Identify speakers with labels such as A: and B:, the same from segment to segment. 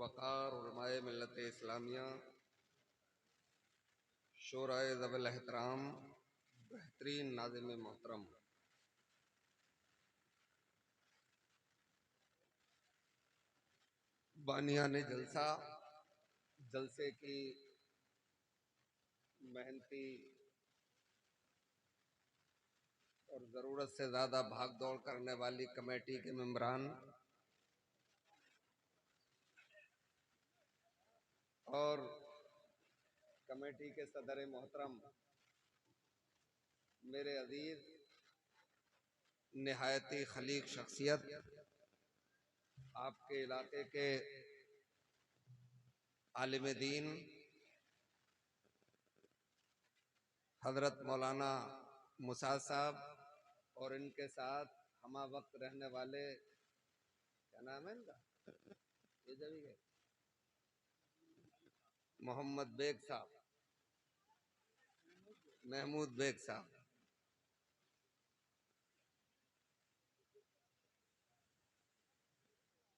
A: वक़ार उलमाए मिल्लत इस्लामिया, शोराए ज़वेल एहतराम, बेहतरीन नाज़िम मोहतरम, बानियाने जलसा, जलसे की मेहनती और ज़रूरत से ज़्यादा भाग दौड़ करने वाली कमेटी के मेंबरान और कमेटी के सदर मोहतरम, मेरे अजीज निहायती खलीक शख्सियत, आपके इलाके के आलिम दीन हजरत मौलाना मुसाद साहब और इनके साथ हमा वक्त रहने वाले, क्या नाम है इनका, ये जगह मोहम्मद बेग साहब, महमूद बेग साहब,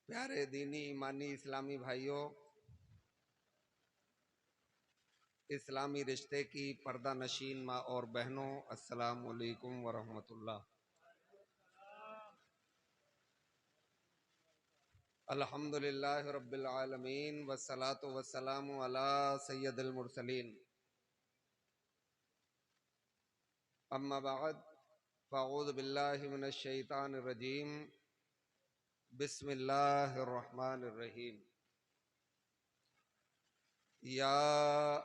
A: प्यारे दीनी ईमानी इस्लामी भाइयों, इस्लामी रिश्ते की पर्दा नशीन माँ और बहनों, अस्सलामु अलैकुम व रहमतुल्लाह। अल्हम्दुलिल्लाहि रब्बिल आलमीन वस्सलातु वस्सलामु अला सय्यदिल मुरसलीन। अम्मा बाद फ़अऊज़ु बिल्लाहि मिनश शैतानिर रजीम। बिस्मिल्लाहिर रहमानिर रहीम। या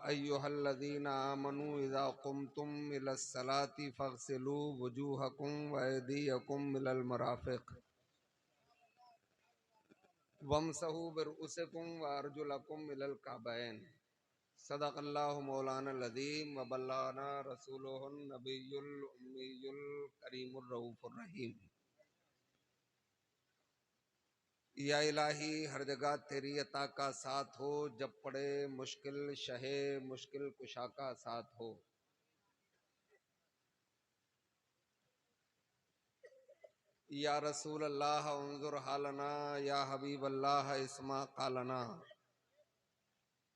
A: अय्युहल्लज़ीना आमनू इज़ा क़ुमतुम इलस्सलाति फ़ग़सिलू वुजूहकुम व अयदियकुम इलल मराफ़िक़ वमसहू बिरुऊसिकुम व अर्जुलकुम इलल काबैन। सदक़ल्लाहु मौलानल अज़ीम व बल्लगना रसूलुहुन नबियुल उम्मियुल करीमुर रऊफ़ुर रहीम। या इलाही हर जगह तेरी अता का साथ हो, जब पड़े मुश्किल शहे मुश्किल कुशा का साथ हो। या रसूल अल्लाह उन्जुर हालना, या हबीब अल्लाह इस्मा कालना,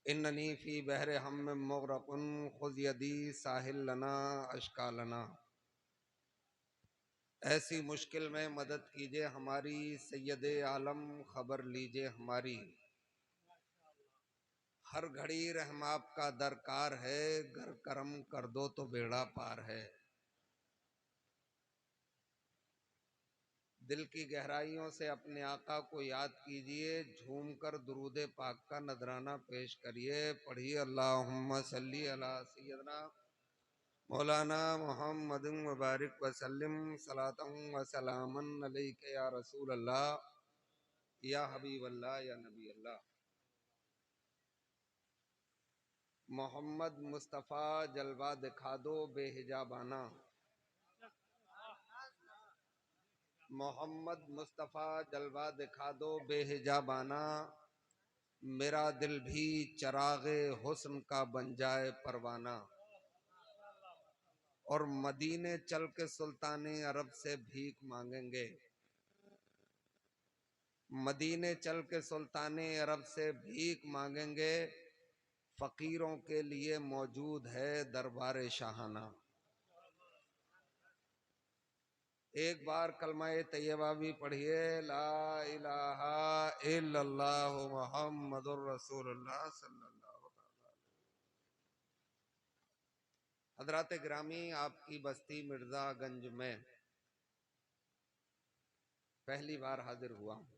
A: इन्ननी फी बहर हम मुग़रक़ुन खुज़ यदी साहिल लना अशकालना। ऐसी मुश्किल में मदद कीजिए हमारी, सैयदे आलम खबर लीजिए हमारी। हर घड़ी रहम आपका दरकार है, गर करम कर दो तो बेड़ा पार है। दिल की गहराइयों से अपने आका को याद कीजिए, झूम कर दुरूद पाक का नजराना पेश करिए। पढ़िए अल्लाहुम्मा सल्ली अला सय्यदना मौलाना मुहम्मद मुबारक वसल्लम सलातम व सलामन अलैका या रसूल अल्लाह, या हबीब अल्लाह, या नबी अल्लाह। मोहम्मद मुस्तफ़ा जलवा दिखा दो बेहिजाबाना, मोहम्मद मुस्तफ़ा जलवा दिखा दो बेहिजाबाना, मेरा दिल भी चरागे हुस्न का बन जाए परवाना। और मदीने चल के सुल्ताने अरब से भीख मांगेंगे, मदीने चल के सुल्ताने अरब से भीख मांगेंगे। फकीरों के लिए मौजूद है दरबार शाहाना। एक बार कलमा-ए तैयबा भी पढ़िए, ला इलाहा इल्लल्लाह मुहम्मदुर रसूलुल्लाह सल्लल्लाहु अलैहि वसल्लम। हज़रात गिरामी, आपकी बस्ती मिर्ज़ागंज में पहली बार हाजिर हुआ हूँ।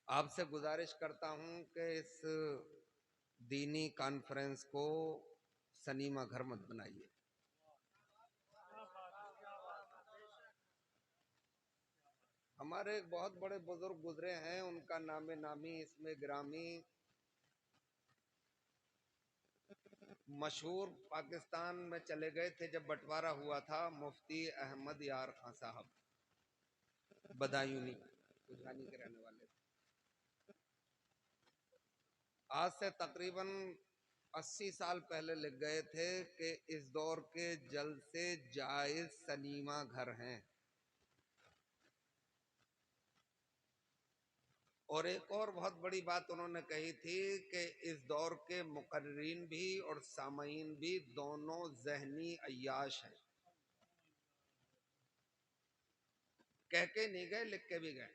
A: आपसे गुजारिश करता हूँ कि इस दीनी कॉन्फ्रेंस को सनीमा घर मत बनाइए। हमारे एक बहुत बड़े बुजुर्ग गुजरे हैं, उनका नामे नामी इसमें गिरामी मशहूर पाकिस्तान में चले गए थे जब बंटवारा हुआ था। मुफ्ती अहमद यार खां साहब बदायूनी गुजरानी के रहने वाले थे। आज से तकरीबन 80 साल पहले लिख गए थे कि इस दौर के जल्द से जायज सनीमा घर हैं। और एक और बहुत बड़ी बात उन्होंने कही थी कि इस दौर के मुकर्रीन भी और सामईन भी दोनों ज़हनी अय्याश हैं। कह के नहीं गए, लिख के भी गए।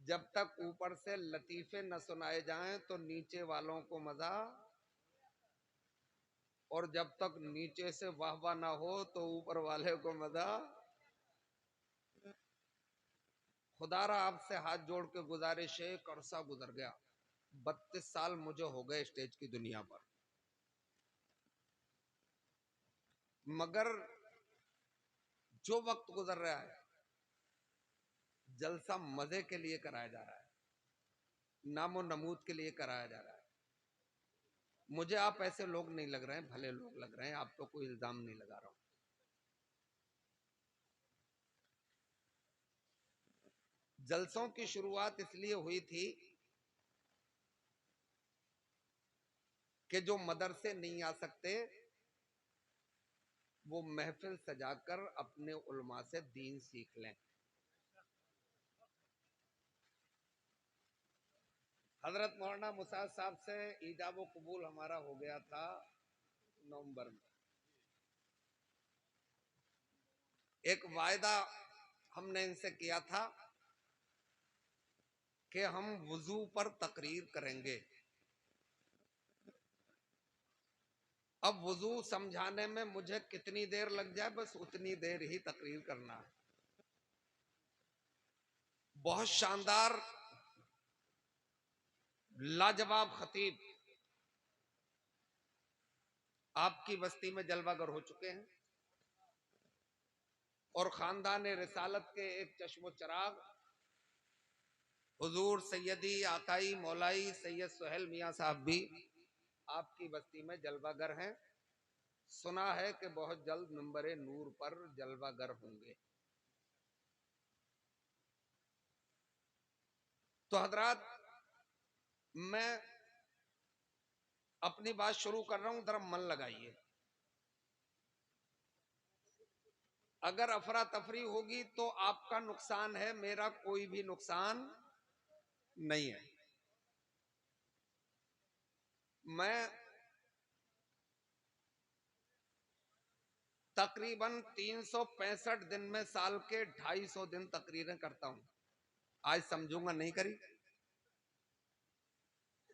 A: जब तक ऊपर से लतीफे न सुनाए जाएं तो नीचे वालों को मजा, और जब तक नीचे से वाह वाह ना हो तो ऊपर वाले को मजा। खुदारा आपसे हाथ जोड़ के गुजारिश है, एक अरसा गुजर गया, 32 साल मुझे हो गए स्टेज की दुनिया पर, मगर जो वक्त गुजर रहा है जलसा मजे के लिए कराया जा रहा है, नामो नमूद के लिए कराया जा रहा है। मुझे आप ऐसे लोग नहीं लग रहे हैं, भले लोग लग रहे हैं, आप तो कोई इल्जाम नहीं लगा रहा हूं। जलसों की शुरुआत इसलिए हुई थी कि जो मदरसे नहीं आ सकते वो महफिल सजाकर अपने उलमा से दीन सीख लें। हजरत मौलाना मुसाद साहब से ईजाब कबूल हमारा हो गया था नवंबर में। एक वायदा हमने इनसे किया था कि हम वुजू पर तकरीर करेंगे। अब वुजू समझाने में मुझे कितनी देर लग जाए बस उतनी देर ही तकरीर करना है। बहुत शानदार लाजवाब खतीब आपकी बस्ती में जलवागर हो चुके हैं और खानदान रिसालत के एक चश्मो चराग हुजूर सैयदी आकाई मौलाई सैयद सुहेल मियाँ साहब भी आपकी बस्ती में जलवागर हैं। सुना है कि बहुत जल्द मिंबरे नूर पर जलवागर होंगे। तो हजरात, मैं अपनी बात शुरू कर रहा हूं, जरा मन लगाइए। अगर अफरा तफरी होगी तो आपका नुकसान है, मेरा कोई भी नुकसान नहीं है। मैं तकरीबन 365 दिन में साल के 250 दिन तकरीरें करता हूं। आज समझूंगा नहीं करी,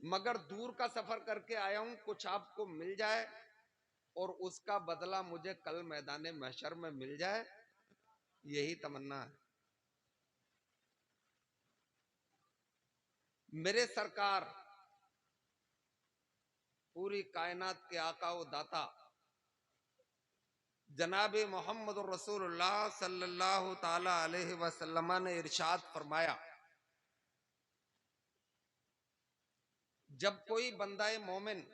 A: मगर दूर का सफर करके आया हूं, कुछ आपको मिल जाए और उसका बदला मुझे कल मैदान महशर में मिल जाए, यही तमन्ना है। मेरे सरकार पूरी कायनात के आका व दाता जनाब मोहम्मद रसूलुल्लाह सल्लल्लाहु ताला अलैहि वसल्लम ने इरशाद फरमाया, जब कोई बंदाए मोमिन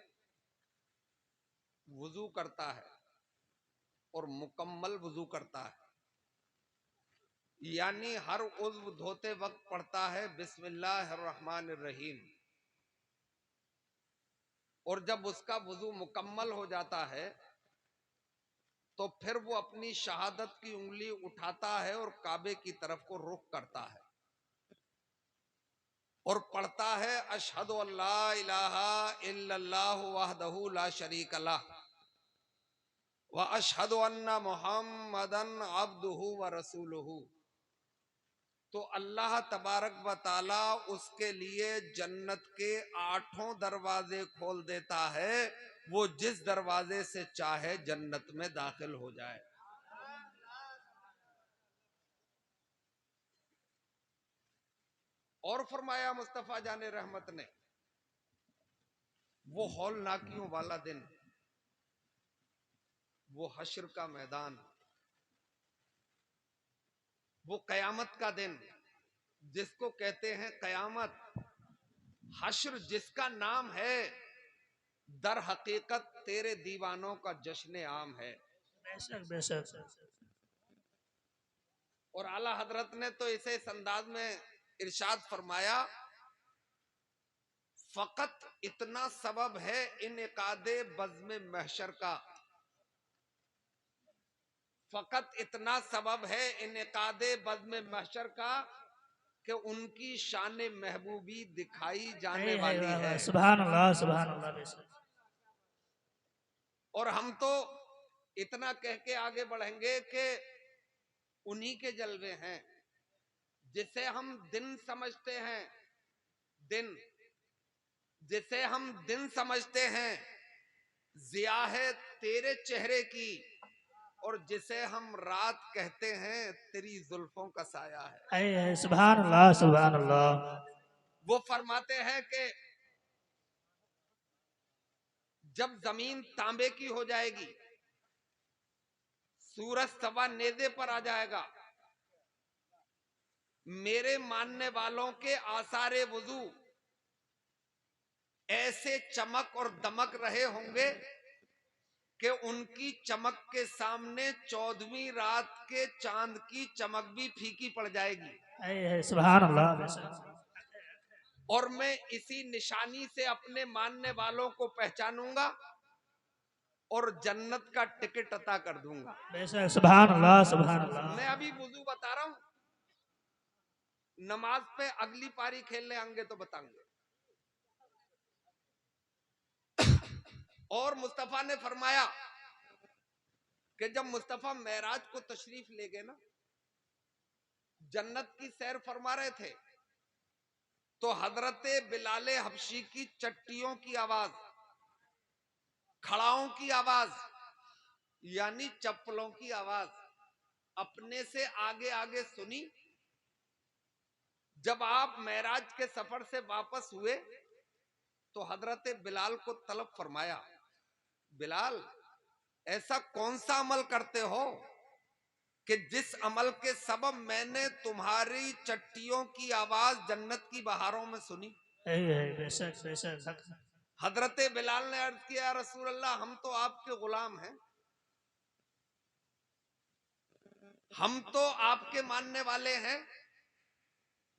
A: वुजू करता है और मुकम्मल वुजू करता है, यानी हर उज्व धोते वक्त पढ़ता है बिस्मिल्लाहिर्रहमानिर्रहीम, और जब उसका वुजू मुकम्मल हो जाता है तो फिर वो अपनी शहादत की उंगली उठाता है और काबे की तरफ को रुख करता है और पढ़ता है अशहदु अल्ला इलाहा इल्लल्लाहु वहदहु ला शरीका लह व अशहदु अन्ना मुहम्मदन अब्दुहु व रसूलुहु। तो अल्लाह तबारक व ताला उसके लिए जन्नत के 8 दरवाजे खोल देता है, वो जिस दरवाजे से चाहे जन्नत में दाखिल हो जाए। और फरमाया मुस्तफा जाने रहमत ने, वो हौलनाकियों वाला दिन, वो हश्र का मैदान, वो कयामत का दिन जिसको कहते हैं कयामत, हश्र जिसका नाम है, दर हकीकत तेरे दीवानों का जश्न आम है।
B: बेशक बेशक।
A: और आला हजरत ने तो इसे इस अंदाज में इरशाद फरमाया, फकत इतना सबब है इनकादे बज़्म महशर का, फकत इतना सबब है इनकादे बज़्म महशर का कि उनकी शान महबूबी दिखाई जाने वाली है।
B: सुभान अल्लाह, सुभान अल्लाह।
A: और हम तो इतना कह के आगे बढ़ेंगे कि उन्हीं के जलवे हैं जिसे हम दिन समझते हैं, दिन जिसे हम दिन समझते हैं, जिया है तेरे चेहरे की, और जिसे हम रात कहते हैं तेरी जुल्फों का साया है।
B: सुभान अल्लाह, सुभान अल्लाह।
A: वो फरमाते हैं कि जब जमीन तांबे की हो जाएगी, सूरज सवा नेज़े पर आ जाएगा, मेरे मानने वालों के आसारे वुजू ऐसे चमक और दमक रहे होंगे कि उनकी चमक के सामने 14वीं रात के चांद की चमक भी फीकी पड़ जाएगी।
B: सुभान अल्लाह।
A: और मैं इसी निशानी से अपने मानने वालों को पहचानूंगा और जन्नत का टिकट अता कर दूंगा।
B: सुभान अल्लाह, सुभान अल्लाह।
A: मैं अभी वुजू बता रहा हूं, नमाज पे अगली पारी खेलने आएंगे तो बताएंगे। और मुस्तफा ने फरमाया कि जब मुस्तफा मेराज को तशरीफ ले गए ना, जन्नत की सैर फरमा रहे थे, तो हजरत बिलाल हबशी की चट्टियों की आवाज, खड़ाओं की आवाज, यानी चप्पलों की आवाज अपने से आगे आगे सुनी। जब आप मेराज के सफर से वापस हुए तो हजरत बिलाल को तलब फरमाया, बिलाल ऐसा कौन सा अमल करते हो कि जिस अमल के सबब मैंने तुम्हारी चट्टियों की आवाज जन्नत की बहारों में सुनी।
B: बेशक बेशक।
A: हजरत बिलाल ने अर्ज किया, रसूल अल्लाह हम तो आपके गुलाम हैं, हम तो आपके मानने वाले हैं,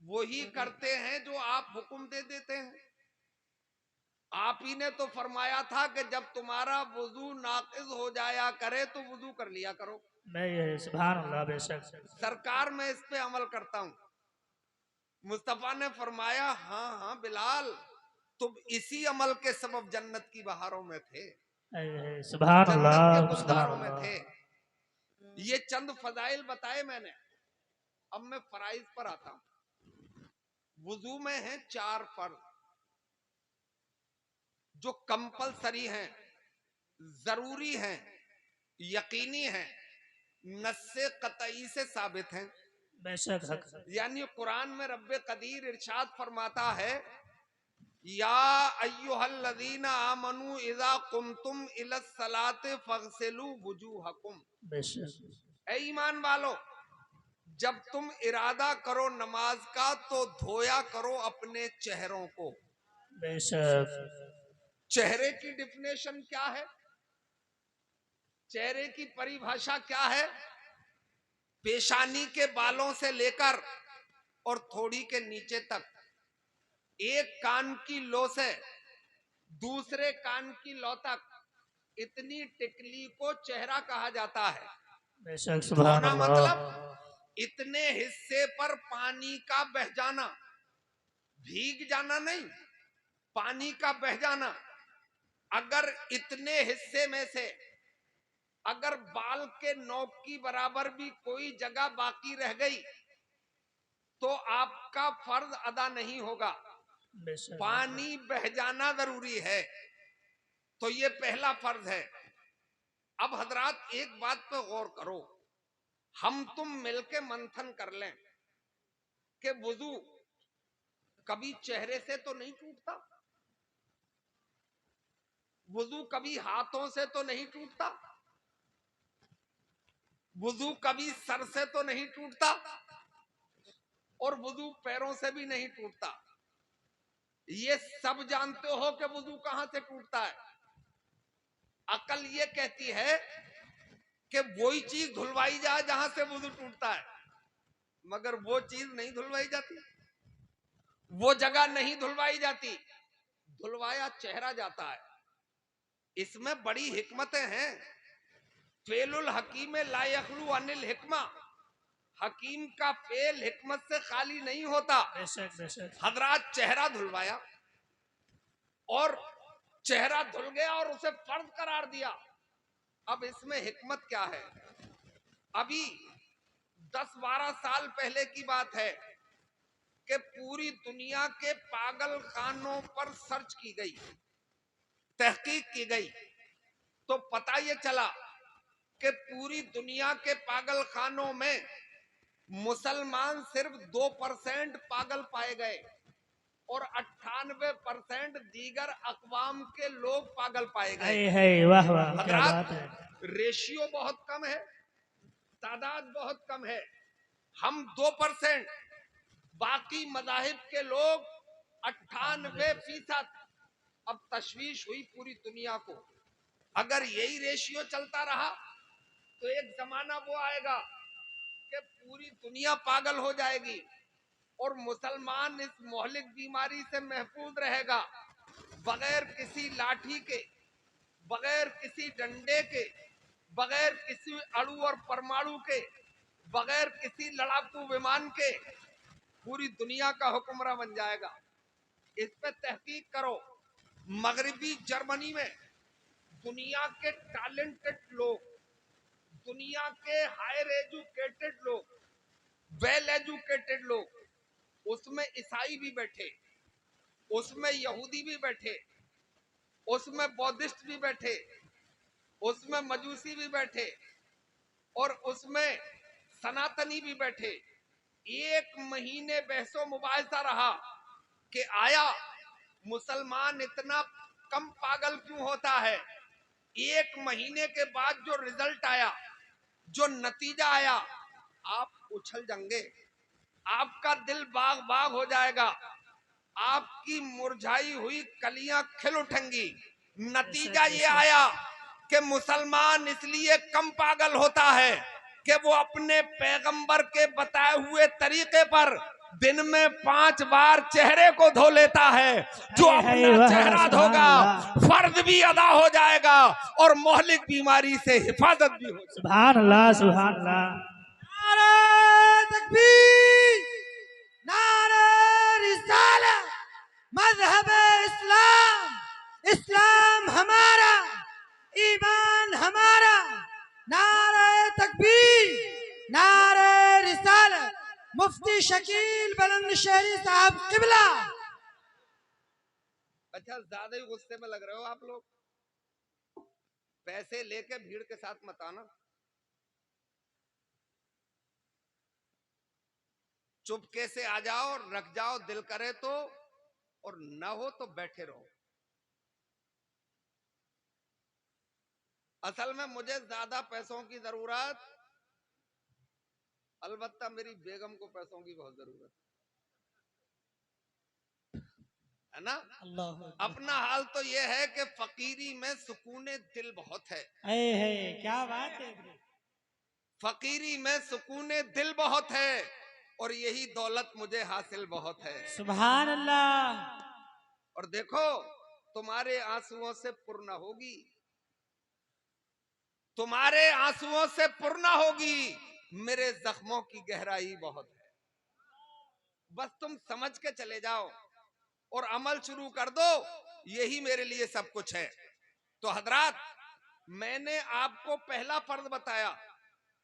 A: वही करते हैं जो आप हुक्म दे देते हैं। आप ही ने तो फरमाया था कि जब तुम्हारा वुजू नाकिस हो जाया करे तो वुजू कर लिया करो।
B: सुभान अल्लाह, बेशक।
A: सरकार मैं इस पे अमल करता हूं। मुस्तफा ने फरमाया, हाँ हाँ बिलाल, तुम इसी अमल के सबब जन्नत की बहारों में थे,
B: सुभान
A: जन्नत के
B: अल्लाह, सुभान
A: गुलजारों में
B: अल्लाह।
A: थे। ये चंद फजाइल बताए मैंने। अब मैं फराइज पर आता हूं। वुजू में है 4 फर्ज जो कंपलसरी हैं, जरूरी हैं, यकीनी हैं, नस्से कतई से साबित हैं।
B: बेशक।
A: यानी कुरान में रब्बे कदीर इरशाद फरमाता है, या अय्युहल्लज़ीना आमनू इज़ा कुमतुम इलस्सलाति फगसिलू वुजूहकुम।
B: बेशक।
A: ऐ ईमान वालो, जब तुम इरादा करो नमाज का तो धोया करो अपने चेहरों को।
B: बेशक।
A: चेहरे की डिफिनेशन क्या है? चेहरे की परिभाषा क्या है? पेशानी के बालों से लेकर और थोड़ी के नीचे तक, एक कान की लो से दूसरे कान की लो तक, इतनी टिकली को चेहरा कहा जाता है।
B: बेशक, सुभान
A: धोना
B: अल्लाह।
A: मतलब इतने हिस्से पर पानी का बह जाना, भीग जाना नहीं, पानी का बह जाना। अगर इतने हिस्से में से अगर बाल के नोक की बराबर भी कोई जगह बाकी रह गई तो आपका फर्ज अदा नहीं होगा। पानी बह जाना जरूरी है। तो ये पहला फर्ज है। अब हजरात एक बात पे गौर करो, हम तुम मिलके मंथन कर लें कि वुजू कभी चेहरे से तो नहीं टूटता, वुजू कभी हाथों से तो नहीं टूटता, वुजू कभी सर से तो नहीं टूटता, और वुजू पैरों से भी नहीं टूटता। ये सब जानते हो कि वुजू कहां से टूटता है। अकल ये कहती है कि वही चीज धुलवाई जाए जहां से वुजू टूटता है, मगर वो चीज नहीं धुलवाई जाती, वो जगह नहीं धुलवाई जाती, धुलवाया चेहरा जाता है। इसमें बड़ी हिकमतें हैं। फेलुल हकीम ला यखलू अनिल हिकमा, हकीम का फेल हिकमत से खाली नहीं होता।
B: बेशक बेशक
A: हजरात चेहरा धुलवाया और चेहरा धुल गया और उसे फर्ज करार दिया। अब इसमें हिकमत क्या है? अभी 10-12 साल पहले की बात है कि पूरी दुनिया के पागल खानों पर सर्च की गई, तहकीक की गई, तो पता ये चला कि पूरी दुनिया के पागल खानों में मुसलमान सिर्फ 2% पागल पाए गए और 98% दीगर अकवाम के लोग पागल पाए गए।
B: है वाह वाह क्या
A: हजरात,
B: बात है।
A: रेशियो बहुत कम है, तादाद बहुत कम है। हम 2%, बाकी मजाहिब के लोग 98%। अब तशवीश हुई पूरी दुनिया को, अगर यही रेशियो चलता रहा तो एक जमाना वो आएगा कि पूरी दुनिया पागल हो जाएगी और मुसलमान इस मोहलिक बीमारी से महफूज रहेगा, बगैर किसी लाठी के, बगैर किसी डंडे के, बगैर किसी अणु और परमाणु के, बगैर किसी लड़ाकू विमान के पूरी दुनिया का हुक्मरान बन जाएगा। इस पे तहकीक करो। मगरबी जर्मनी में दुनिया के टैलेंटेड लोग, दुनिया के हायर एजुकेटेड लोग, वेल एजुकेटेड लोग, उसमें ईसाई भी बैठे, उसमें यहूदी भी बैठे, उसमें बौद्धिस्ट भी बैठे, उसमें मजूसी भी बैठे और उसमें सनातनी भी बैठे। 1 महीने बहसो मुबाहिसा रहा कि आया मुसलमान इतना कम पागल क्यों होता है। 1 महीने के बाद जो रिजल्ट आया, जो नतीजा आया, आप उछल जाएंगे, आपका दिल बाग बाग हो जाएगा, आपकी मुरझाई हुई कलियां खिल उठेंगी। नतीजा ये आया कि मुसलमान इसलिए कम पागल होता है कि वो अपने पैगंबर के बताए हुए तरीके पर दिन में 5 बार चेहरे को धो लेता है। जो अपना चेहरा धोगा फर्ज भी अदा हो जाएगा और मोहलिक बीमारी से हिफाजत भी हो जाएगी।
B: सुभान अल्लाह सुभान अल्लाह।
C: नारे तकबीर, नारे रिसालत, मज़हब इस्लाम, इस्लाम हमारा, ईमान हमारा। नारे तकबीर, नारे रिसालत, मुफ्ती शकील बुलंदशहरी साहब किबला।
A: अच्छा, ज्यादा ही गुस्से में लग रहे हो आप लोग। पैसे लेके भीड़ के साथ मत आना, चुपके से आ जाओ, रख जाओ, दिल करे तो, और न हो तो बैठे रहो। असल में मुझे ज्यादा पैसों की जरूरत, अलबत्ता मेरी बेगम को पैसों की बहुत जरूरत है ना।
B: अल्लाह
A: अपना हाल तो यह है कि फकीरी में सुकूने दिल बहुत है।
B: क्या बात है।
A: फकीरी में सुकूने दिल बहुत है और यही दौलत मुझे हासिल बहुत है।
B: सुभान अल्लाह।
A: और देखो, तुम्हारे आंसुओं से पूर्ण होगी, तुम्हारे आंसुओं से पूर्ण होगी, मेरे जख्मों की गहराई बहुत है। बस तुम समझ के चले जाओ और अमल शुरू कर दो, यही मेरे लिए सब कुछ है। तो हजरात, मैंने आपको पहला फर्ज बताया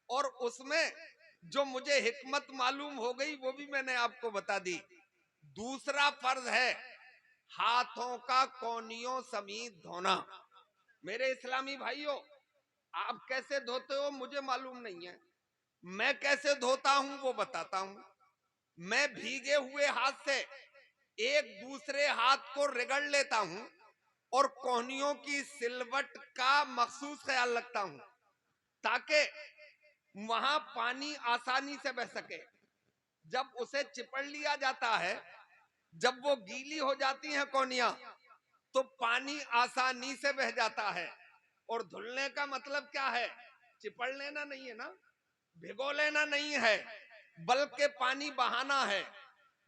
A: और उसमें जो मुझे हिकमत मालूम हो गई वो भी मैंने आपको बता दी। दूसरा फर्ज है हाथों का कोनियों समीत धोना। मेरे इस्लामी भाइयों, आप कैसे धोते हो मुझे मालूम नहीं है, मैं कैसे धोता हूं वो बताता हूं। मैं भीगे हुए हाथ से एक दूसरे हाथ को रगड़ लेता हूं और कोहनियों की सिलवट का मखसूस ख्याल रखता हूं ताकि वहां पानी आसानी से बह सके। जब उसे चिपड़ लिया जाता है, जब वो गीली हो जाती हैं कोहनियां, तो पानी आसानी से बह जाता है। और धुलने का मतलब क्या है? चिपड़ लेना नहीं है ना, भिगो लेना नहीं है, बल्कि पानी बहाना है।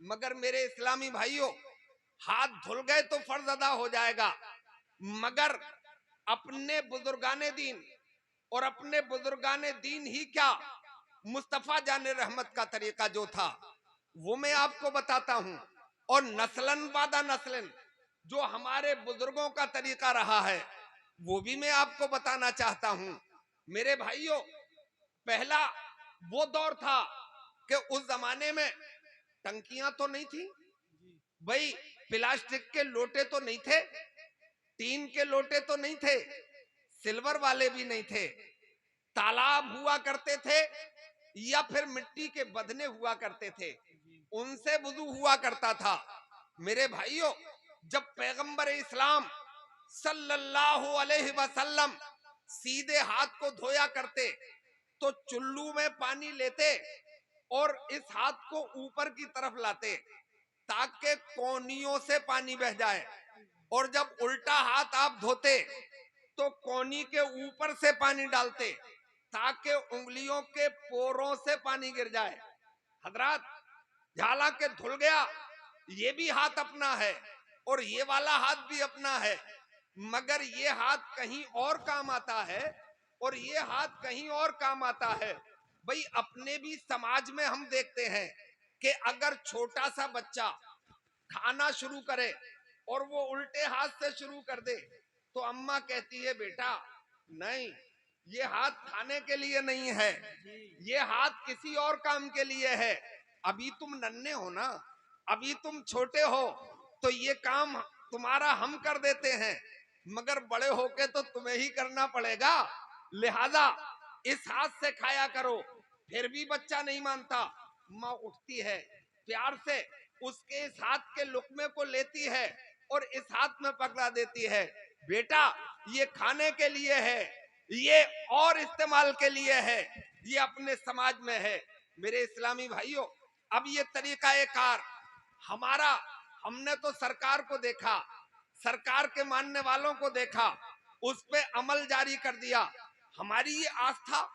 A: मगर मेरे इस्लामी भाइयों, हाथ धुल गए तो फर्ज अदा हो जाएगा, मगर अपने बुजुर्गाने दीन और अपने बुजुर्गाने दीन ही क्या, मुस्तफा जाने रहमत का तरीका जो था वो मैं आपको बताता हूं, और नस्लन बादा नस्लन जो हमारे बुजुर्गों का तरीका रहा है वो भी मैं आपको बताना चाहता हूं। मेरे भाइयों, पहला वो दौर था कि उस जमाने में टंकियां तो नहीं थी भाई, प्लास्टिक के लोटे तो नहीं थे, टीन के लोटे तो नहीं थे, सिल्वर वाले भी नहीं थे। तालाब हुआ करते थे या फिर मिट्टी के बदने हुआ करते थे, उनसे वुजू हुआ करता था। मेरे भाइयों, जब पैगंबर इस्लाम सल्लल्लाहु अलैहि वसल्लम सीधे हाथ को धोया करते तो चुल्लू में पानी लेते और इस हाथ को ऊपर की तरफ लाते ताकि कोनियों से पानी बह जाए, और जब उल्टा हाथ आप धोते तो कोनी के ऊपर से पानी डालते ताकि उंगलियों के पोरों से पानी गिर जाए। हजरात, झाला के धुल गया, ये भी हाथ अपना है और ये वाला हाथ भी अपना है, मगर ये हाथ कहीं और काम आता है और ये हाथ कहीं और काम आता है। भाई, अपने भी समाज में हम देखते हैं कि अगर छोटा सा बच्चा खाना शुरू करे और वो उल्टे हाथ से शुरू कर दे तो अम्मा कहती है बेटा नहीं, ये हाथ खाने के लिए नहीं है, ये हाथ किसी और काम के लिए है। अभी तुम नन्हे हो ना, अभी तुम छोटे हो तो ये काम तुम्हारा हम कर देते हैं, मगर बड़े होके तो तुम्हें ही करना पड़ेगा, लिहाजा इस हाथ से खाया करो। फिर भी बच्चा नहीं मानता, माँ उठती है, प्यार से उसके इस हाथ के लुकमे को लेती है और इस हाथ में पकड़ा देती है, बेटा ये खाने के लिए है, ये और इस्तेमाल के लिए है, ये अपने समाज में है। मेरे इस्लामी भाइयों, अब ये तरीका ए कार हमारा, हमने तो सरकार को देखा, सरकार के मानने वालों को देखा, उस पे अमल जारी कर दिया। हमारी ये आस्था,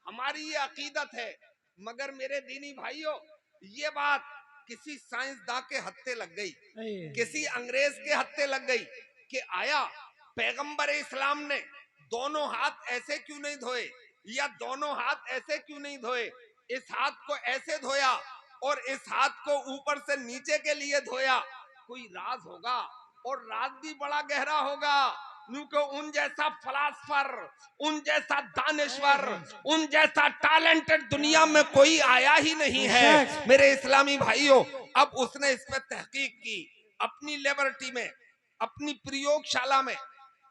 A: हमारी ये अकीदत है, मगर मेरे दीनी भाइयों, ये बात किसी साइंसदान के हत्थे लग गई, किसी अंग्रेज के हत्थे लग गई कि आया पैगंबर इस्लाम ने दोनों हाथ ऐसे क्यों नहीं धोए, या दोनों हाथ ऐसे क्यों नहीं धोए, इस हाथ को ऐसे धोया और इस हाथ को ऊपर से नीचे के लिए धोया। कोई राज होगा और राज भी बड़ा गहरा होगा, क्योंकि उन जैसा फलासफर, उन जैसा दानिश्वर, उन जैसा टैलेंटेड दुनिया में कोई आया ही नहीं है। मेरे इस्लामी भाइयों, अब उसने इस पर तहकीक की, अपनी लेबोरेटरी में, अपनी प्रयोगशाला में,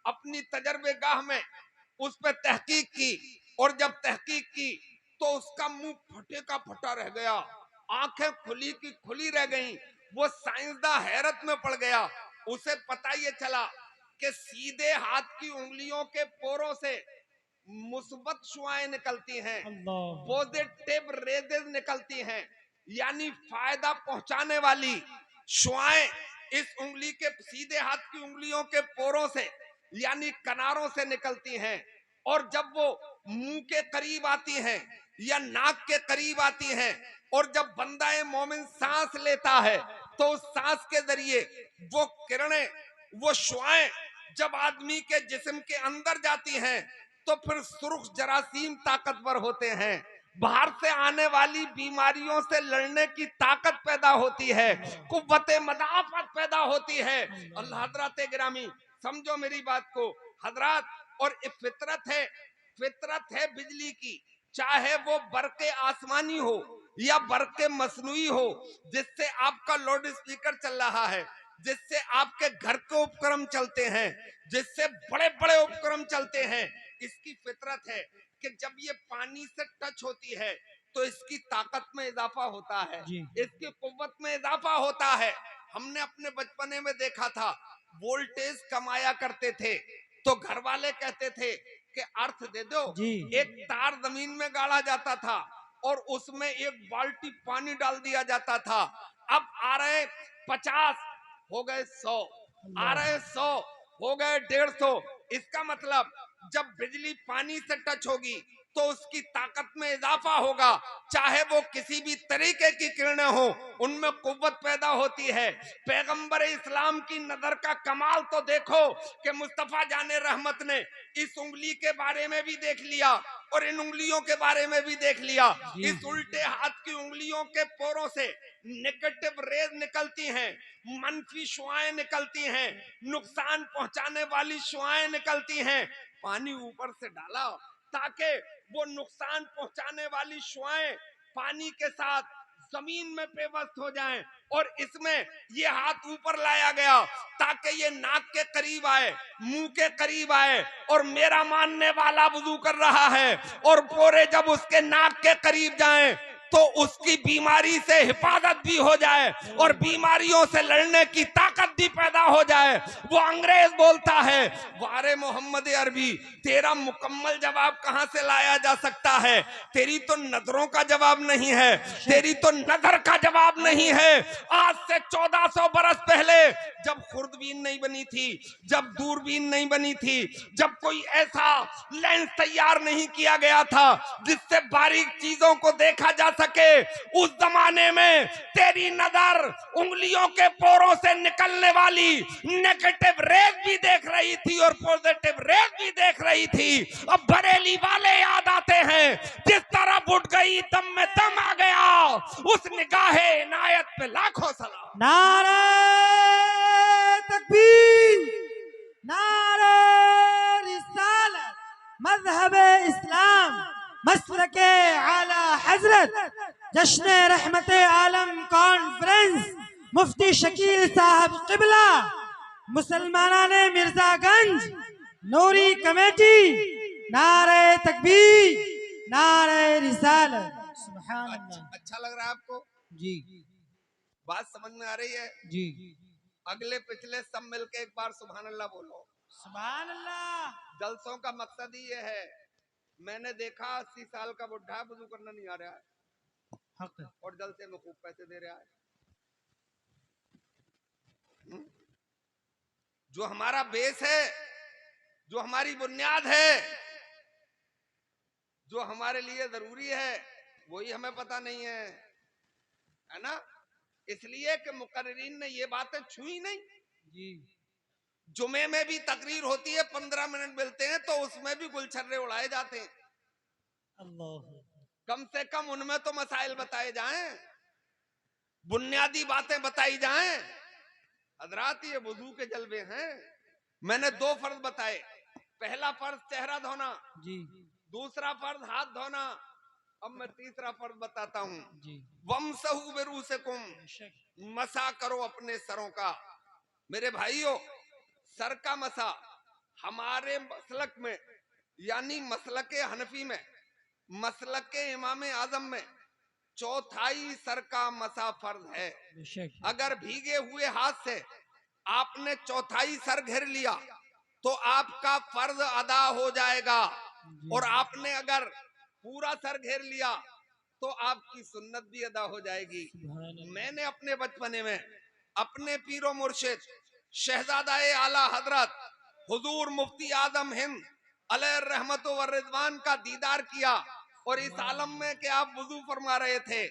A: अपनी तजर्बेगाह में उस पर तहकीक की, और जब तहकीक की तो उसका मुंह फटे का फटा रह गया, आंखें खुली की खुली रह गईं। वो साइंसदान हैरत में पड़ गया, उसे पता ये चला कि सीधे हाथ की उंगलियों के पोरों से मुस्बत शुआएं निकलती हैं, पॉजिटिव रेजेस निकलती हैं, यानी फायदा पहुंचाने वाली शुआएं इस उंगली के, सीधे हाथ की उंगलियों के पोरों से यानी किनारों से निकलती हैं, और जब वो मुंह के करीब आती हैं या नाक के करीब आती हैं, और जब बंदा मोमिन सांस लेता है तो उस सांस के जरिए वो किरणें, वो शुआएं जब आदमी के जिस्म के अंदर जाती हैं तो फिर सुर्ख जरासीम ताकतवर होते हैं, बाहर से आने वाली बीमारियों से लड़ने की ताकत पैदा होती है, कुव्वते मदाफत पैदा होती है। अल्लाह हजरात गिरामी, समझो मेरी बात को हजरात, और फितरत है बिजली की, चाहे वो बरके आसमानी हो या बरके मसनूई हो, जिससे आपका लाउड स्पीकर चल रहा है, जिससे आपके घर के उपकरण चलते हैं, जिससे बड़े बड़े उपकरण चलते हैं, इसकी फितरत है कि जब ये पानी से टच होती है तो इसकी ताकत में इजाफा होता है, इसकी कुव्वत में इजाफा होता है। हमने अपने बचपने में देखा था, वोल्टेज कमाया करते थे तो घर वाले कहते थे कि अर्थ दे दो, एक तार जमीन में गाड़ा जाता था और उसमें एक बाल्टी पानी डाल दिया जाता था। अब आ रहे 50 हो गए 100, आ रहे 100 हो गए 150। इसका मतलब जब बिजली पानी से टच होगी तो उसकी ताकत में इजाफा होगा। चाहे वो किसी भी तरीके की किरणें हो, उनमें कुव्वत पैदा होती है। पैगंबर इस्लाम की नजर का कमाल तो देखो कि मुस्तफा जाने रहमत ने इस उंगली के बारे में भी देख लिया और इन उंगलियों के बारे में भी देख लिया। इस उल्टे हाथ की उंगलियों के पोरों से नेगेटिव रेज निकलती हैं, मनफी शुआएं निकलती हैं, नुकसान पहुंचाने वाली शुआएं निकलती हैं। पानी ऊपर से डाला ताकि वो नुकसान पहुंचाने वाली शुआएं पानी के साथ जमीन में पेवस्त हो जाएं, और इसमें ये हाथ ऊपर लाया गया ताकि ये नाक के करीब आए, मुंह के करीब आए, और मेरा मानने वाला वुजू कर रहा है और पोरे जब उसके नाक के करीब जाएं तो उसकी बीमारी से हिफाजत भी हो जाए और बीमारियों से लड़ने की ताकत भी पैदा हो जाए। वो अंग्रेज बोलता है, वारे मोहम्मद अरबी, तेरा मुकम्मल जवाब कहां से लाया जा सकता है? तेरी तो नजरों का जवाब नहीं है, तेरी तो नजर का जवाब नहीं है। आज से 1400 बरस पहले जब खुर्दबीन नहीं बनी थी, जब दूरबीन नहीं बनी थी, जब कोई ऐसा लेंस तैयार नहीं किया गया था जिससे बारीक चीजों को देखा जा सके, उस जमाने में तेरी नजर उंगलियों के पोरों से निकलने वाली नेगेटिव रेज भी देख रही थी और पॉजिटिव रेज भी देख रही थी। अब बरेली वाले याद आते हैं, जिस तरह उठ गई दम में दम आ गया, उस निगाहे इनायत पे लाखों सलाम।
C: नारे तकबीर, नारे रिसालत, मज़हब इस्लाम, मसलके आला हजरत, जश्न रहमत आलम कॉन्फ्रेंस, मुफ्ती शकील साहब किबला, मुसलमानाने मिर्जागंज, नूरी कमेटी, नारे तकबीर, नारे रिसालत। सुभान अल्लाह।
A: अच्छा लग रहा है आपको?
C: जी
A: बात समझ में आ रही है?
C: जी,
A: अगले पिछले सब मिलके एक बार सुभान अल्लाह बोलो।
C: सुभान अल्लाह।
A: जलसों का मकसद ही ये है। मैंने देखा 80 साल का बुढ़ा वुजू करना नहीं आ रहा है
C: हक।
A: और जलसे में खूब पैसे दे रहा है। जो हमारा बेस है, जो हमारी बुनियाद है, जो हमारे लिए जरूरी है, वही हमें पता नहीं है ना? इसलिए कि मुकर्रिरीन ने ये बातें छुई नहीं।
C: जी,
A: जुमे में भी तकरीर होती है, 15 मिनट मिलते हैं तो उसमें भी गुलछर्रे उड़ाए जाते हैं।
C: अल्लाह।
A: कम से कम उनमें तो मसाइल बताए जाएं, बुनियादी बातें बताई जाएं। हजरात, ये वुजू के जलवे हैं। मैंने 2 फर्ज बताए। पहला फर्ज चेहरा धोना,
C: जी
A: दूसरा फर्ज हाथ धोना। अब मैं तीसरा फर्ज बताता हूँ।
C: जी,
A: वमसहू बिरूसिकुम, मसा करो अपने सरों का। मेरे भाइयों, सर का मसा हमारे मसलक में, यानी मसलके हनफी में, मसलके इमाम आजम में चौथाई सर का मसा फर्ज है। अगर भीगे हुए हाथ से आपने चौथाई सर घेर लिया तो आपका फर्ज अदा हो जाएगा, और आपने अगर पूरा सर घेर लिया तो आपकी सुन्नत भी अदा हो जाएगी। मैंने अपने बचपने में अपने पीरो मुर्शिद शहजादाए आला हजरत हुजूर मुफ्ती आजम हिंद अलैहि रहमत व रिजवान का दीदार किया, और इस आलम में कि आप वुजू फरमा रहे थे,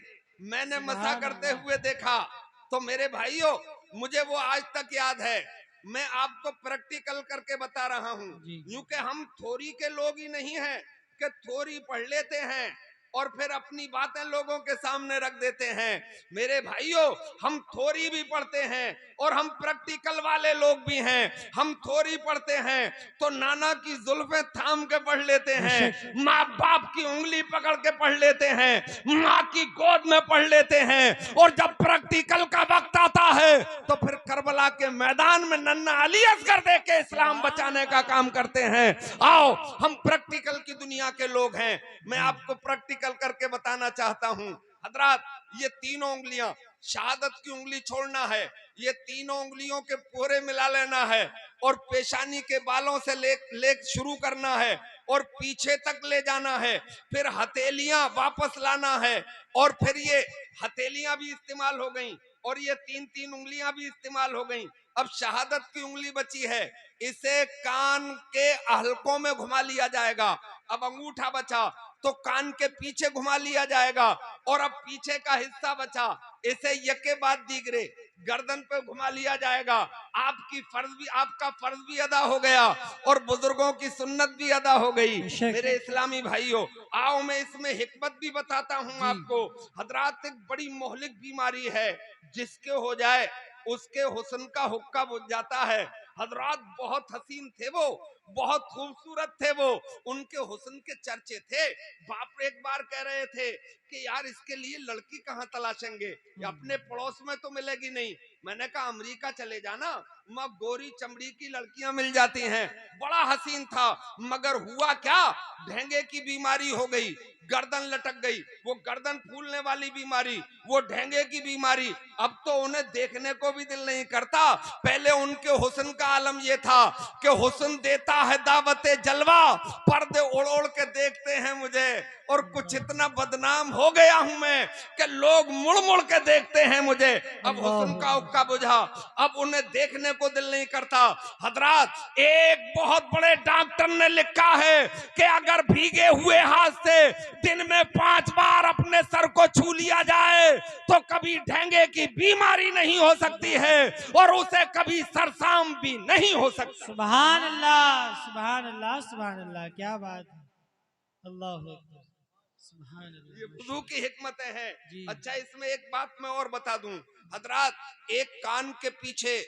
A: मैंने मसा करते हुए देखा। तो मेरे भाइयों, मुझे वो आज तक याद है। मैं आपको प्रैक्टिकल करके बता रहा हूँ, क्योंकि हम थोरी के लोग ही नहीं हैं कि थोरी पढ़ लेते हैं और फिर अपनी बातें लोगों के सामने रख देते हैं। मेरे भाइयों, हम थोरी भी पढ़ते हैं और हम प्रैक्टिकल वाले लोग भी हैं। हम थोरी पढ़ते हैं तो नाना की जुल्फें थाम के पढ़ लेते हैं, माँ बाप की उंगली पकड़ के पढ़ लेते हैं, माँ की गोद में पढ़ लेते हैं, और जब प्रैक्टिकल का वक्त आता है तो फिर करबला के मैदान में नन्ना अली असगर दे के इस्लाम बचाने का काम करते हैं। आओ, हम प्रैक्टिकल की दुनिया के लोग हैं। मैं आपको प्रैक्टिकल करके बताना चाहता हूँ। हजरात, ये तीनों उंगलियां, शहादत की उंगली छोड़ना है, ये तीनों उंगलियों के पोरे मिला लेना है और पेशानी के बालों से ले शुरू करना है और पीछे तक ले जाना है। फिर हथेलियां वापस लाना है, और फिर ये हथेलियां भी इस्तेमाल हो गई और ये 3-3 उंगलियां भी इस्तेमाल हो गई। अब शहादत की उंगली बची है, इसे कान के हलकों में घुमा लिया जाएगा। अब अंगूठा बचा तो कान के पीछे घुमा लिया जाएगा, और अब पीछे का हिस्सा बचा, इसे यके बाद दीगरे गर्दन पे घुमा लिया जाएगा। आपका फर्ज भी अदा हो गया और बुजुर्गों की सुन्नत भी अदा हो गई।
B: बेशक।
A: मेरे इस्लामी भाइयों, आओ मैं इसमें हिकमत भी बताता हूँ
B: जी।
A: आपको। हजरात, एक बड़ी मोहलिक बीमारी है, जिसके हो जाए उसके हुस्न का हुक्का बुझ जाता है। हजरात, बहुत हसीन थे वो, बहुत खूबसूरत थे वो, उनके हुस्न के चर्चे थे। बाप एक बार कह रहे थे कि यार इसके लिए लड़की कहाँ तलाशेंगे, अपने पड़ोस में तो मिलेगी नहीं। मैंने कहा अमेरिका चले जाना, वहाँ गोरी चमड़ी की लड़कियां मिल जाती हैं। बड़ा हसीन था, मगर हुआ क्या, ढेंगे की बीमारी हो गई, गर्दन लटक गई। वो गर्दन फूलने वाली बीमारी, वो ढेंगे की बीमारी। अब तो उन्हें देखने को भी दिल नहीं करता। पहले उनके हुस्न का आलम ये था कि हुस्न देता है दावते जलवा, पर्दे ओढ़ ओढ़ के देखते हैं मुझे, और कुछ इतना बदनाम हो गया हूं मैं कि लोग मुड़ मुड़ के देखते हैं मुझे। अब हुस्न का हुक्का बुझा, अब उन्हें देखने को दिल नहीं करता। हजरात, एक बहुत बड़े डॉक्टर ने लिखा है कि अगर भीगे हुए हाथ से दिन में 5 बार अपने सर को छू लिया जाए तो कभी ढेंगे की बीमारी नहीं हो सकती है, और उसे कभी सरसाम भी नहीं हो सकता।
B: सुभान अल्लाह, सुभान अल्लाह, सुभान अल्लाह, क्या बात है। अल्लाह अकबर, सुभान
A: ये
B: अल्लाह।
A: वुजू की हिकमतें हैं।
B: जी।
A: अच्छा, इसमें एक बात मैं और बता दूं हजरात, एक कान के पीछे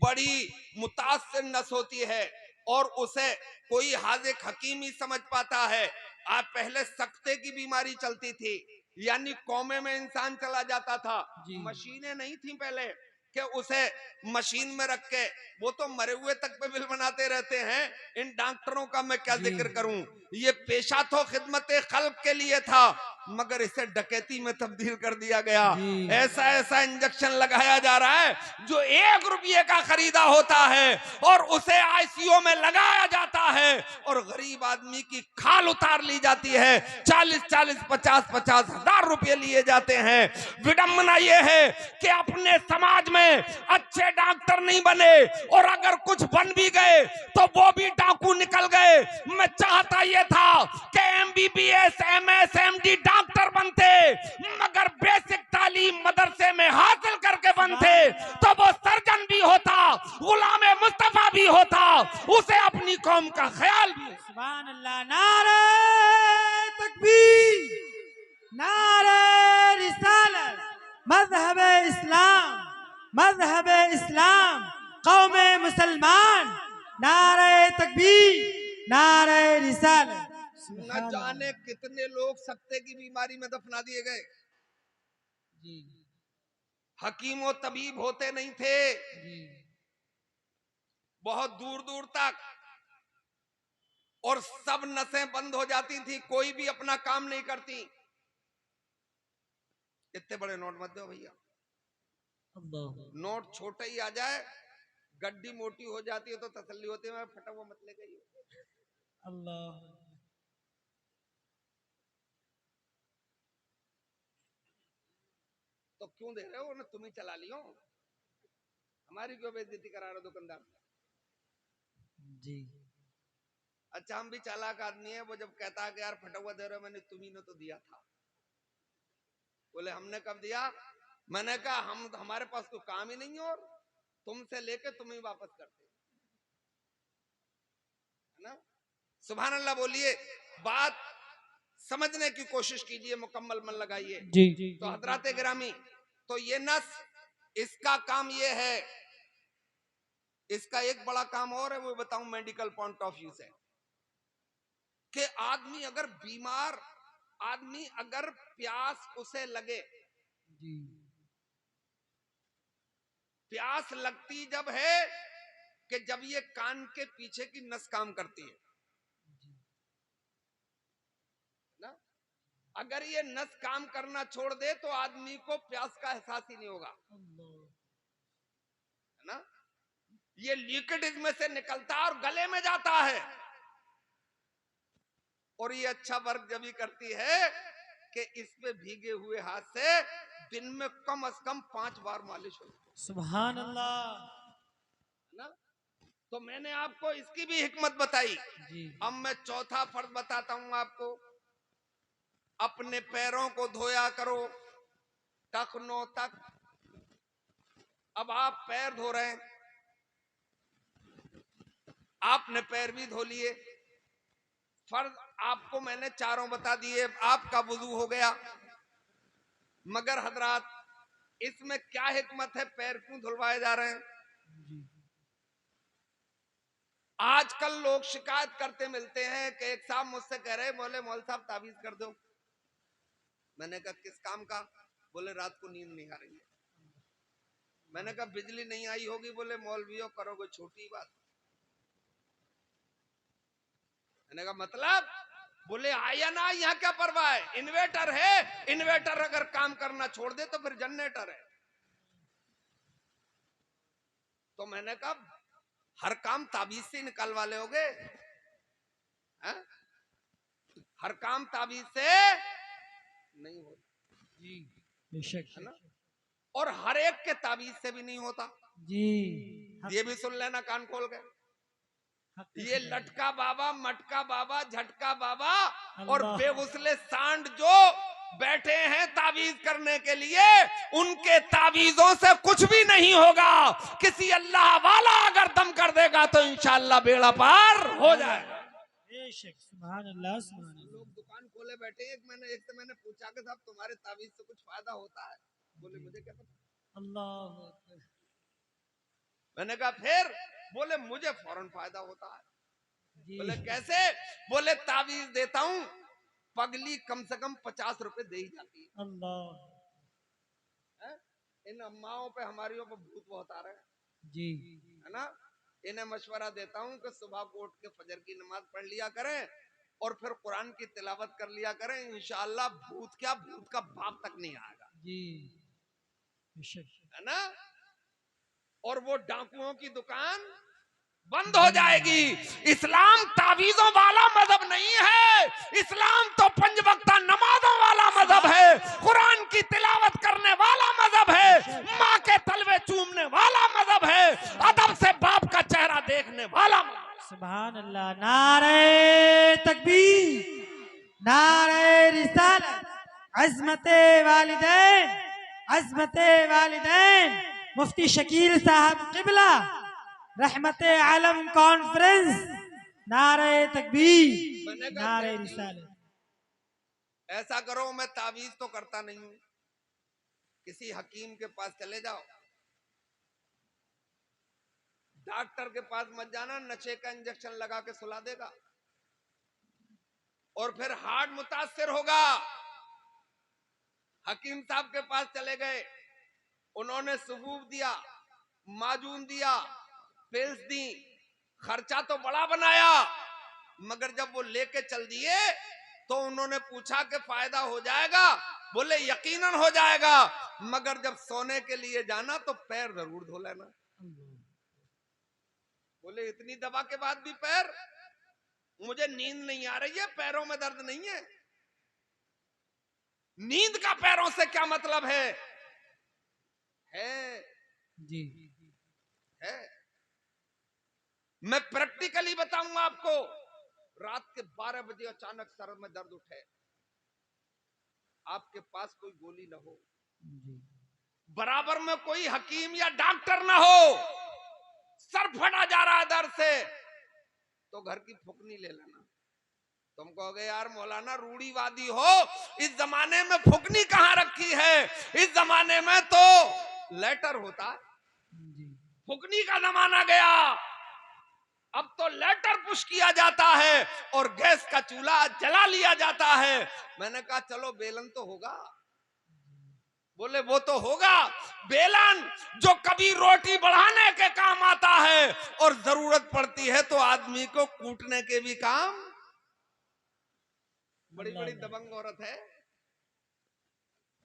A: बड़ी मुतासिर नस होती है, और उसे कोई हाजिक हकीम ही समझ पाता है। आप पहले सख्ते की बीमारी चलती थी, यानी कौमे में इंसान चला जाता था,
B: जी।
A: मशीनें नहीं थी पहले कि उसे मशीन में रख के, वो तो मरे हुए तक पे बिल बनाते रहते हैं। इन डॉक्टरों का मैं क्या
B: जी।
A: जिक्र करूं। ये पेशा तो खिदमत खल्क के लिए था, मगर इसे डकैती में तब्दील कर दिया गया।
B: जी।
A: ऐसा ऐसा इंजेक्शन लगाया जा रहा है जो 1 रुपये का खरीदा होता है, और उसे आईसीयू में लगाया जाता है, और गरीब आदमी की खाल उतार ली जाती है। 40-40, 50-50 हजार रुपये लिए जाते हैं। विडंबना यह है कि अपने समाज में अच्छे डॉक्टर नहीं बने, और अगर कुछ बन भी गए तो वो भी डाकू निकल गए। मैं चाहता यह था कि एमबीबीएस, एमएस, एमडी डॉक्टर बनते, मगर बेसिक तालीम मदरसे में हासिल करके बनते तो वो सर्जन भी होता, गुलाम मुस्तफा भी होता, उसे अपनी कौम का ख्याल भी।
C: सुभान अल्लाह। नारे तकबीर, नारे रिसालत, मजहब इस्लाम, मजहब इस्लाम, कौम मुसलमान। नारे तकबीर, नारे रिसालत।
A: न जाने कितने लोग सख्ते की बीमारी में दफना दिए गए।
B: जी।
A: हकीम और तबीब होते नहीं थे
B: जी।
A: बहुत दूर दूर तक, और सब नसें बंद हो जाती थी, कोई भी अपना काम नहीं करती। इतने बड़े नोट मत दो भैया,
B: अल्लाह।
A: नोट छोटा ही आ जाए, गड्डी मोटी हो जाती है तो तसल्ली होती है, मैं फटा हुआ मत ले गई।
B: अल्लाह।
A: तो क्यों दे रहे हो ना, तुम ही चला लियो, हमारी क्यों बेइज्जती करा रहे हो दुकानदार।
B: जी।
A: अच्छा, हम भी चालाक आदमी है, वो जब कहता है कि यार फटा हुआ दे रहे हो, मैंने तुम्ही ने तो दिया था। बोले हमने कब दिया। मैंने कहा हमारे पास तो काम ही नहीं है, और तुमसे लेके तुम ही वापस करते है ना। सुभान अल्लाह बोलिए, बात समझने की कोशिश कीजिए, मुकम्मल मन लगाइए।
B: जी।
A: तो हजरात गिरामी, तो ये नस, इसका काम ये है, इसका एक बड़ा काम और है, वो बताऊं मेडिकल पॉइंट ऑफ व्यू से, कि आदमी अगर बीमार, आदमी अगर प्यास उसे लगे,
B: जी।
A: प्यास लगती जब है कि जब ये कान के पीछे की नस काम करती है ना। अगर ये नस काम करना छोड़ दे तो आदमी को प्यास का एहसास ही नहीं होगा, है ना। ये लिक्विड इसमें से निकलता है और गले में जाता है, और ये अच्छा वर्क जब ही करती है कि इस पे भीगे हुए हाथ से दिन में कम से कम 5 बार मालिश हो,
B: सुभान अल्लाह।
A: है ना। तो मैंने आपको इसकी भी हिकमत बताई।
B: जी
A: अब मैं चौथा फर्ज बताता हूं आपको। अपने पैरों को धोया करो टखनों तक। अब आप पैर धो रहे हैं, आपने पैर भी धो लिए, फर्ज आपको मैंने चारों बता दिए, आपका वुजू हो गया। मगर हजरात, इसमें क्या हिकमत है, पैर क्यों धुलवाए जा रहे हैं?
B: जी
A: आजकल लोग शिकायत करते मिलते हैं कि एक साहब मुझसे कह रहे, बोले मौल साहब ताबीज कर दो। मैंने कहा किस काम का? बोले रात को नींद नहीं आ रही है। मैंने कहा बिजली नहीं आई होगी। बोले मौलवियों करोगे छोटी बात। मैंने कहा मतलब? बोले आया ना, यहाँ क्या परवाह है, इन्वेटर है, इन्वेटर अगर काम करना छोड़ दे तो फिर जनरेटर है। तो मैंने कहा हर काम ताबीज से निकलवा लोगे? हर काम ताबीज से नहीं होता,
B: जी बेशक
A: है ना? और हर एक के ताबीज से भी नहीं होता।
B: जी।
A: ये भी सुन लेना कान खोल के। ये लटका बाबा, मटका बाबा, झटका बाबा और
B: अल्लाह।
A: बेगुसले सांड जो बैठे हैं ताबीज करने के लिए, उनके ताबीजों से कुछ भी नहीं होगा। किसी अल्लाह वाला अगर दम कर देगा तो इंशाअल्लाह बेड़ा पार हो जाएगा।
B: बेशक सुभान अल्लाह सुभान अल्लाह।
A: लोग दुकान खोले बैठे। एक से मैंने पूछा कि साहब तुम्हारे ताबीज से कुछ फायदा होता है? बोले मुझे क्या पता।
B: अल्लाह अकबर।
A: मैंने कहा फिर? बोले मुझे फौरन फायदा होता है।
B: जी
A: बोले कैसे? बोले ताबीज देता हूं, पगली कम से कम 50 रुपए दे ही जाती है।
B: अल्लाह।
A: इन अम्माओं पे हमारियों पे भूत बहुत आ रहे हैं,
B: जी
A: है ना? इन्हें मशवरा देता हूं कि सुबह को उठ के फजर की नमाज पढ़ लिया करें और फिर कुरान की तिलावत कर लिया करें। इंशाअल्लाह भूत क्या, भूत का बाप तक नहीं आएगा,
B: जी बेशक।
A: है ना? और वो डाकुओं की दुकान बंद हो जाएगी। इस्लाम तावीजों वाला मजहब नहीं है। इस्लाम तो 5 वक्त नमाजों वाला मजहब है, कुरान की तिलावत करने वाला मजहब है, माँ के तलवे चूमने वाला मजहब है, अदब से बाप का चेहरा देखने वाला मजहब।
B: सुभान अल्लाह। नारे तकबीर, नारे रिसालत, अज़मते वालिदैन, अज़मते वालिदैन, मुफ्ती शकील साहब किबला, रहमते आलम कॉन्फ्रेंस, नारे तकबीर, नारे रिसालत।
A: ऐसा करो, मैं तावीज तो करता नहीं हूं, किसी हकीम के पास चले जाओ। डॉक्टर के पास मत जाना, नशे का इंजेक्शन लगा के सुला देगा और फिर हार्ट मुतासिर होगा। हकीम साहब के पास चले गए, उन्होंने सबूत दिया, माजून दिया, पिल्स दी, खर्चा तो बड़ा बनाया, मगर जब वो लेके चल दिए तो उन्होंने पूछा कि फायदा हो जाएगा? बोले यकीनन हो जाएगा, मगर जब सोने के लिए जाना तो पैर जरूर धो लेना। बोले इतनी दवा के बाद भी पैर? मुझे नींद नहीं आ रही है, पैरों में दर्द नहीं है। नींद का पैरों से क्या मतलब है
B: जी
A: है। मैं प्रैक्टिकली बताऊंगा आपको। रात के 12 बजे अचानक सर में दर्द उठे, आपके पास कोई गोली ना हो, बराबर में कोई हकीम या डॉक्टर ना हो, सर फटा जा रहा है दर्द से, तो घर की फुकनी ले लेना। तुम कहोगे यार मौलाना रूढ़ीवादी हो, इस जमाने में फुकनी कहां रखी है? इस जमाने में तो लेटर होता है, फुकनी का जमाना गया। अब तो लेटर पुश किया जाता है और गैस का चूल्हा जला लिया जाता है। मैंने कहा चलो बेलन तो होगा। बोले वो तो होगा, बेलन जो कभी रोटी बढ़ाने के काम आता है और जरूरत पड़ती है तो आदमी को कूटने के भी काम। बड़ी बड़ी दबंग औरत है,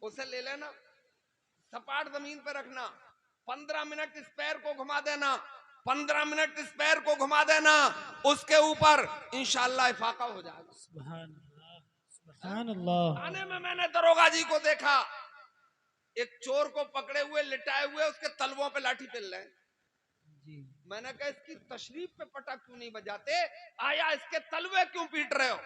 A: उसे ले लेना, सपाट जमीन पर रखना, 15 मिनट इस पैर को घुमा देना, 15 मिनट इस पैर को घुमा देना, उसके ऊपर इंशाअल्लाह इफाका हो जाएगा।
B: सुभान अल्लाह, सुभान अल्लाह।
A: थाने में मैंने दरोगा जी को देखा, एक चोर को पकड़े हुए लिटाए हुए उसके तलवों पे लाठी पेल रहे हैं। मैंने कहा इसकी तशरीफ पे पटा क्यों नहीं बजाते, आया इसके तलवे क्यों पीट रहे हो,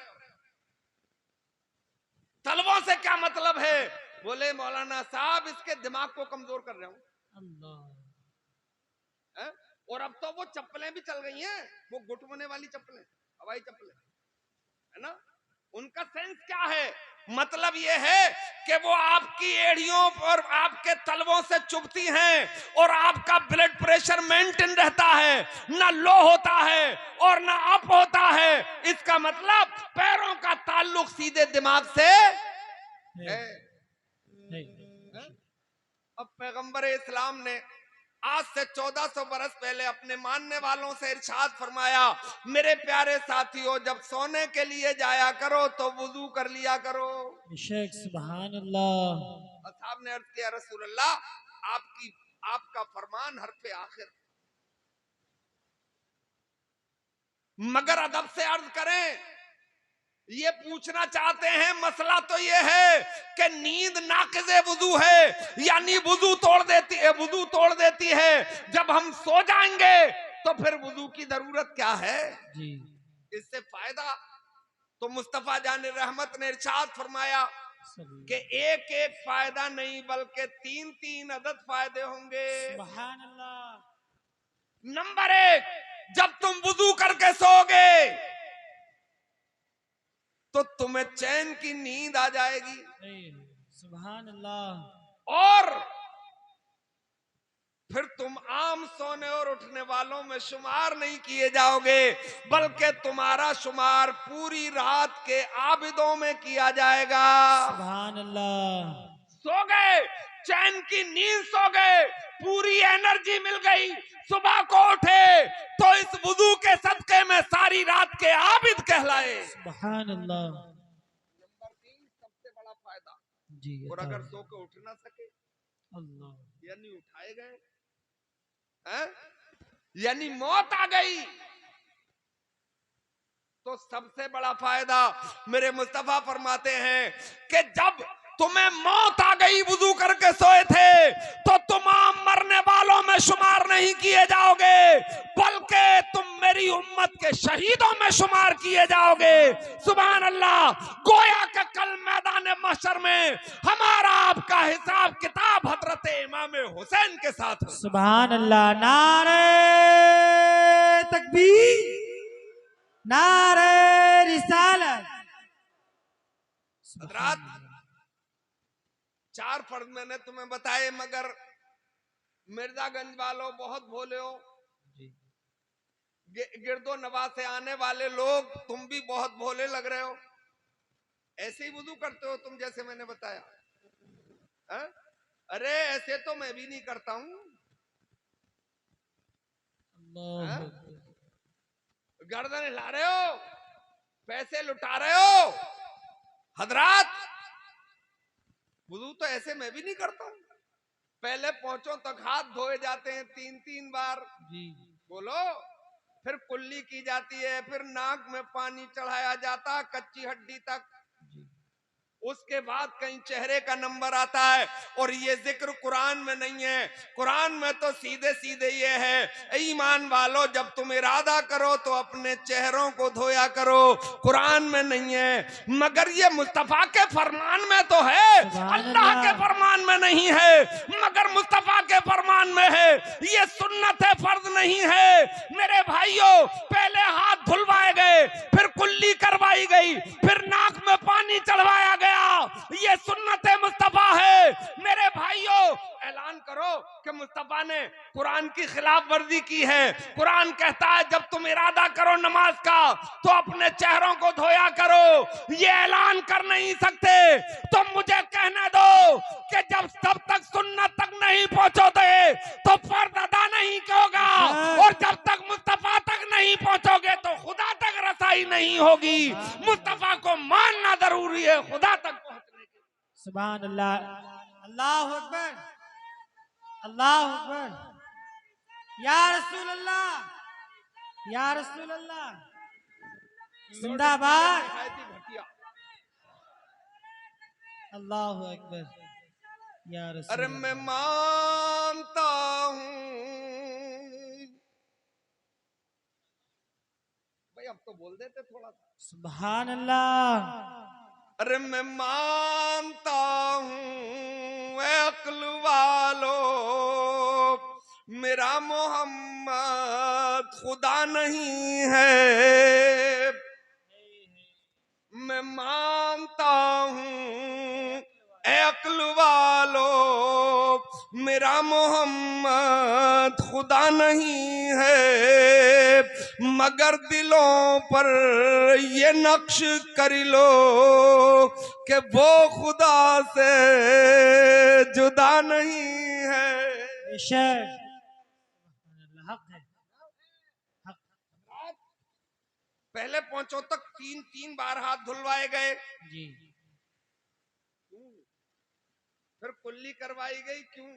A: तलवों से क्या मतलब है। बोले मौलाना साहब इसके दिमाग को कमजोर कर रहे हो।
B: अल्लाह।
A: है? और अब तो वो चप्पलें भी चल गई हैं, वो घुटमने वाली चप्पलें, हवाई चप्पलें, है ना। उनका सेंस क्या है, मतलब ये है कि वो आपकी एड़ियों पर आपके तलवों से चुभती हैं और आपका ब्लड प्रेशर मेंटेन रहता है, ना लो होता है और ना अप होता है। इसका मतलब पैरों का ताल्लुक सीधे दिमाग से है। अब पैगंबर इस्लाम ने आज से 1400 बरस पहले अपने मानने वालों से इरशाद फरमाया, मेरे प्यारे साथियों जब सोने के लिए जाया करो तो वुजू कर लिया करो।
B: बेशक, सुभान अल्लाह।
A: असहाब ने अर्ज किया रसूल अल्लाह, आपका फरमान हरफ आखिर, मगर अदब से अर्ज करें, ये पूछना चाहते हैं, मसला तो ये है कि नींद नाक़िज़े वुजू है, यानी वुजू तोड़ देती है। जब हम सो जाएंगे तो फिर वुजू की जरूरत क्या है
B: जी।
A: इससे फायदा। तो मुस्तफा जाने रहमत ने इरशाद फरमाया कि एक एक फायदा नहीं बल्कि 3-3 अदद फायदे होंगे।
B: सुभान अल्लाह।
A: नंबर 1, जब तुम वुजू करके सोओगे तो तुम्हें चैन की नींद आ जाएगी,
B: सुभान अल्लाह।
A: और फिर तुम आम सोने और उठने वालों में शुमार नहीं किए जाओगे, बल्कि तुम्हारा शुमार पूरी रात के आबिदों में किया जाएगा।
B: सुभान अल्लाह।
A: सो गए, चैन की नींद सो गए, पूरी एनर्जी मिल गई, सुबह को उठे तो इस वुजू के सदके में सारी रात के आबिद कहलाए।
B: सुभान अल्लाह।
A: नंबर 3 सबसे बड़ा फायदा
B: जी।
A: और अगर सो के उठ ना सके,
B: अल्लाह,
A: यानी उठाए गए, यानी मौत आ गई, तो सबसे बड़ा फायदा मेरे मुस्तफा फरमाते हैं कि जब तुम्हें मौत आ गई वुजू करके सोए थे तो तुम आम मरने वालों में शुमार नहीं किए जाओगे, बल्कि तुम मेरी उम्मत के शहीदों में शुमार किए जाओगे। सुभान अल्लाह। गोया के कल मैदान महशर में हमारा आपका हिसाब किताब हजरत इमाम हुसैन के साथ होगा।
C: सुभान अल्लाह। नारे तकबीर, नारे रिसालत।
A: हजरात 4 फर्ज मैंने तुम्हें बताए, मगर मिर्जागंज वालों बहुत भोले हो, गिरदो नवा से आने वाले लोग तुम भी बहुत भोले लग रहे हो। ऐसे ही वुजू करते हो तुम जैसे मैंने बताया, हा? अरे ऐसे तो मैं भी नहीं करता हूं। गर्दन हिला रहे हो, पैसे लुटा रहे हो। हजरात वुजू तो ऐसे मैं भी नहीं करता हूं। पहले पहुंचो तक हाथ धोए जाते हैं 3-3 बार
B: जी।
A: बोलो, फिर कुल्ली की जाती है, फिर नाक में पानी चढ़ाया जाता कच्ची हड्डी तक, उसके बाद कहीं चेहरे का नंबर आता है। और ये जिक्र कुरान में नहीं है, कुरान में तो सीधे सीधे ये है, ईमान वालों जब तुम इरादा करो तो अपने चेहरों को धोया करो, कुरान में नहीं है। मगर ये मुस्तफा के फरमान में तो है, अल्लाह के फरमान में नहीं है, मगर मुस्तफा के फरमान में है। ये सुन्नत है, फर्ज नहीं है। मेरे भाइयों, पहले हाथ धुलवाए गए, फिर कुल्ली करवाई गई, फिर नाक में पानी चढ़वाया गया, ये सुन्नत मुस्तफा है। मेरे भाइयों, ऐलान करो कि मुस्तफा ने कुरान की खिलाफ वर्जी की है। कुरान कहता है जब तुम इरादा करो नमाज का तो अपने चेहरों को धोया करो। ये ऐलान कर नहीं सकते तो मुझे कहने दो कि जब तक सुन्नत तक नहीं पहुंचोगे तो फर्ज अदा नहीं होगा, और जब तक मुस्तफा तक नहीं पहुंचोगे तो खुदा तक रसाई नहीं होगी। मुस्तफा को मानना जरूरी है खुदा तक पहुंचने के।
C: सुभान अल्लाह। अल्लाह अकबर, अल्लाह अकबर। या रसूल अल्लाह, या रसूल अल्लाह, जिंदाबाद। अल्लाह अकबर। या रसूल
A: अरे मैं
C: अल्लाह।
A: मानता हूँ बोल देते थोड़ा सा।
B: सुभान अल्लाह।
A: अरे मैं मानता हूँ अक्ल वालो, मेरा मोहम्मद खुदा नहीं है। मैं मानता हूँ अक्ल वालो, मेरा मोहम्मद खुदा नहीं है, मगर दिलों पर ये नक्श कर लो कि वो खुदा से जुदा नहीं है।
B: बेशक हक है, हक।
A: पहले पहुंचो तक 3 बार हाथ धुलवाए गए,
B: जी
A: फिर कुल्ली करवाई गई, क्यों?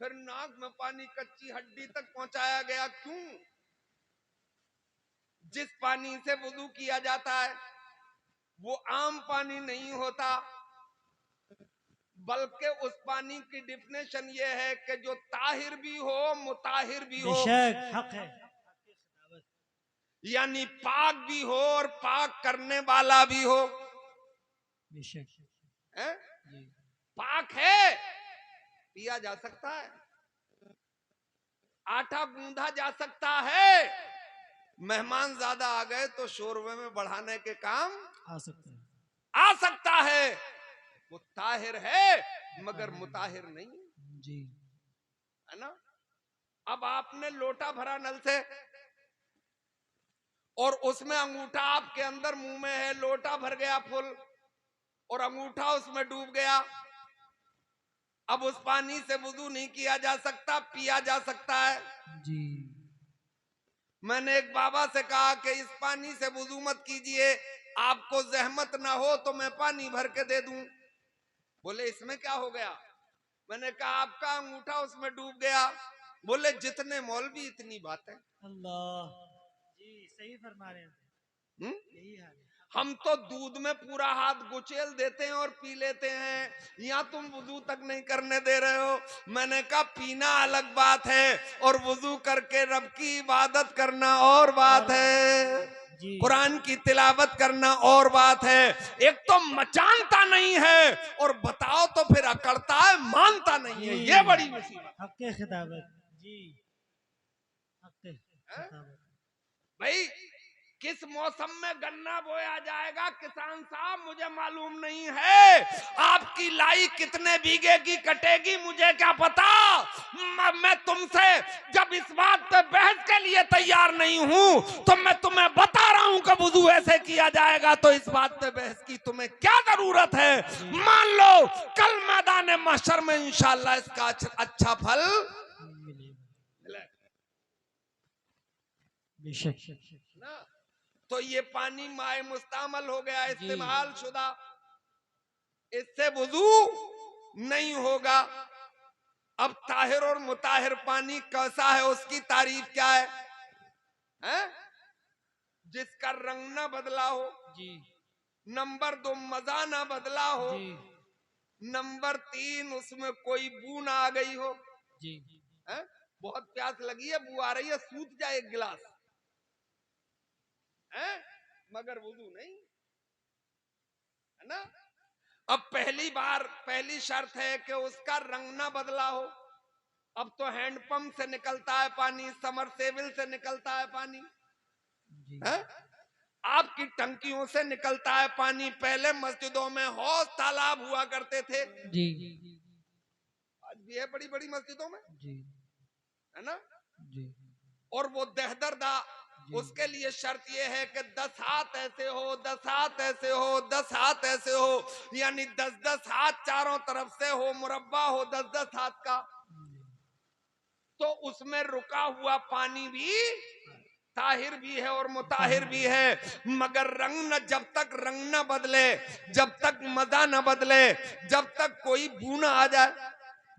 A: फिर नाक में पानी कच्ची हड्डी तक पहुंचाया गया, क्यों? जिस पानी से वुजू किया जाता है वो आम पानी नहीं होता, बल्कि उस पानी की डिफिनेशन ये है कि जो ताहिर भी हो मुताहिर भी हो,
B: बेशक हक है।
A: यानी पाक भी हो और पाक करने वाला भी हो।
B: बेशक
A: है?
B: जी
A: पाक है, पिया जा सकता है, आटा गूंधा जा सकता है, मेहमान ज्यादा आ गए तो शोरबे में बढ़ाने के काम
B: आ सकते हैं।
A: आ सकता है। वो ताहिर है मगर मुताहिर नहीं है,
B: जी
A: है ना? अब आपने लोटा भरा नल से और उसमें अंगूठा आपके अंदर मुंह में है, लोटा भर गया फुल और अंगूठा उसमें डूब गया। अब उस पानी से वुजू नहीं किया जा सकता, पिया जा सकता है।
B: जी
A: मैंने एक बाबा से कहा कि इस पानी से वुजू मत कीजिए, आपको जहमत ना हो तो मैं पानी भर के दे दूं। बोले इसमें क्या हो गया? मैंने कहा आपका अंगूठा उसमें डूब गया। बोले जितने मौलवी इतनी बातें।
B: अल्लाह जी सही फरमा रहे हैं। यही हाल है।
A: हम तो दूध में पूरा हाथ गुचेल देते हैं और पी लेते हैं, यहाँ तुम वुजू तक नहीं करने दे रहे हो। मैंने कहा पीना अलग बात है और वुजू करके रब की इबादत करना और बात है,
B: जी
A: कुरान की तिलावत करना और बात है। एक तो जानता नहीं है और बताओ तो फिर अकड़ता है, मानता नहीं है, ये बड़ी मुसीबत।
B: हक के खिताबत जी हक के खिताबत।
A: भाई किस मौसम में गन्ना बोया जाएगा किसान साहब मुझे मालूम नहीं है, आपकी लाई कितने बीघे की कटेगी मुझे क्या पता। मैं तुमसे जब इस बात पे बहस के लिए तैयार नहीं हूं तो मैं तुम्हें बता रहा हूं कि वुजू ऐसे किया जाएगा, तो इस बात पे बहस की तुम्हें क्या जरूरत है? मान लो कल मैदान महशर में इंशाअल्लाह इसका अच्छा फल मिलेगा।
B: बेशक
A: ना तो ये पानी माए मुस्तामल हो गया, इस्तेमाल शुदा, इससे वुजू नहीं होगा। अब ताहिर और मुताहिर पानी कैसा है उसकी तारीफ क्या है? हैं? जिसका रंग ना बदला हो,
B: जी
A: नंबर 2 मजा ना बदला हो,
B: जी
A: नंबर 3 उसमें कोई बू ना आ गई हो।
B: जी
A: हैं? बहुत प्यास लगी है, बू आ रही है, सूत जाए एक गिलास, हैं? मगर वुजू नहीं, है ना? अब पहली शर्त है कि उसका रंग ना बदला हो। अब तो हैंडपंप से निकलता है पानी, समरसेबिल से निकलता है पानी, है? आपकी टंकियों से निकलता है पानी। पहले मस्जिदों में हौज तालाब हुआ करते थे,
B: जी
A: आज भी है बड़ी बड़ी मस्जिदों में,
B: जी
A: है ना?
B: जी
A: और वो दहदरदा, उसके लिए शर्त ये है कि 10 हाथ ऐसे हो, 10 हाथ ऐसे हो, 10 हाथ ऐसे हो, यानी 10-10 हाथ चारों तरफ से हो, मुरब्बा हो 10-10 हाथ का। तो उसमें रुका हुआ पानी भी ताहिर भी है और मुताहिर भी है, मगर जब तक रंग न बदले, जब तक मजा न बदले, जब तक कोई बू न आ जाए।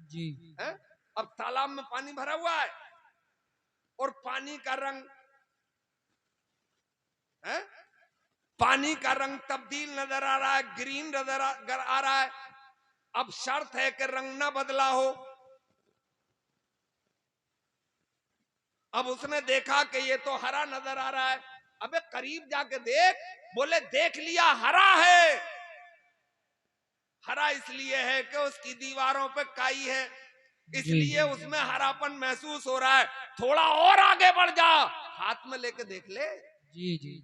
B: जी
A: है? अब तालाब में पानी भरा हुआ है और पानी का रंग है, पानी का रंग तब्दील नजर आ रहा है, ग्रीन नजर आ रहा है। अब शर्त है कि रंग ना बदला हो। अब उसने देखा कि ये तो हरा नजर आ रहा है, अबे करीब जाके देख, बोले देख लिया हरा है। हरा इसलिए है कि उसकी दीवारों पे काई है,
B: जी
A: इसलिए उसमें हरापन महसूस हो रहा है। थोड़ा और आगे बढ़ जा, हाथ में लेके देख ले।
B: जी जी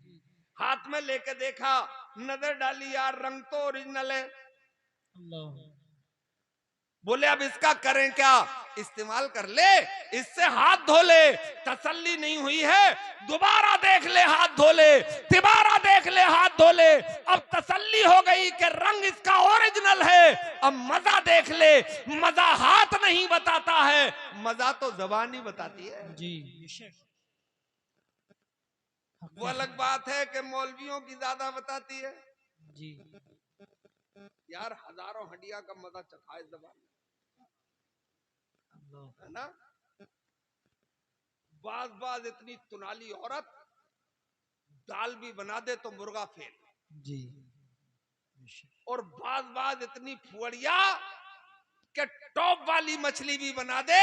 A: हाथ में लेके देखा, नजर डाली, यार रंग तो ओरिजिनल है।
B: अल्लाह
A: बोले अब इसका करें क्या, इस्तेमाल कर ले, इससे हाथ धो ले। तसल्ली नहीं हुई है, दोबारा देख ले, हाथ धो ले, तिबारा देख ले, हाथ धो ले। अब तसल्ली हो गई कि रंग इसका ओरिजिनल है। अब मजा देख ले, मजा हाथ नहीं बताता है, मजा तो जबान ही बताती है।
B: जी बेशक
A: वो अलग बात है कि मौलवियों की ज्यादा बताती है।
B: जी
A: यार हजारों हड्डियां का मजा चखा इस जबान में,
B: अल्लाह
A: है ना। बाज बाज इतनी तुनाली औरत दाल भी बना दे तो मुर्गा फेल,
B: जी बेशक
A: और बाज बाज इतनी फुअड़िया कि टॉप वाली मछली भी बना दे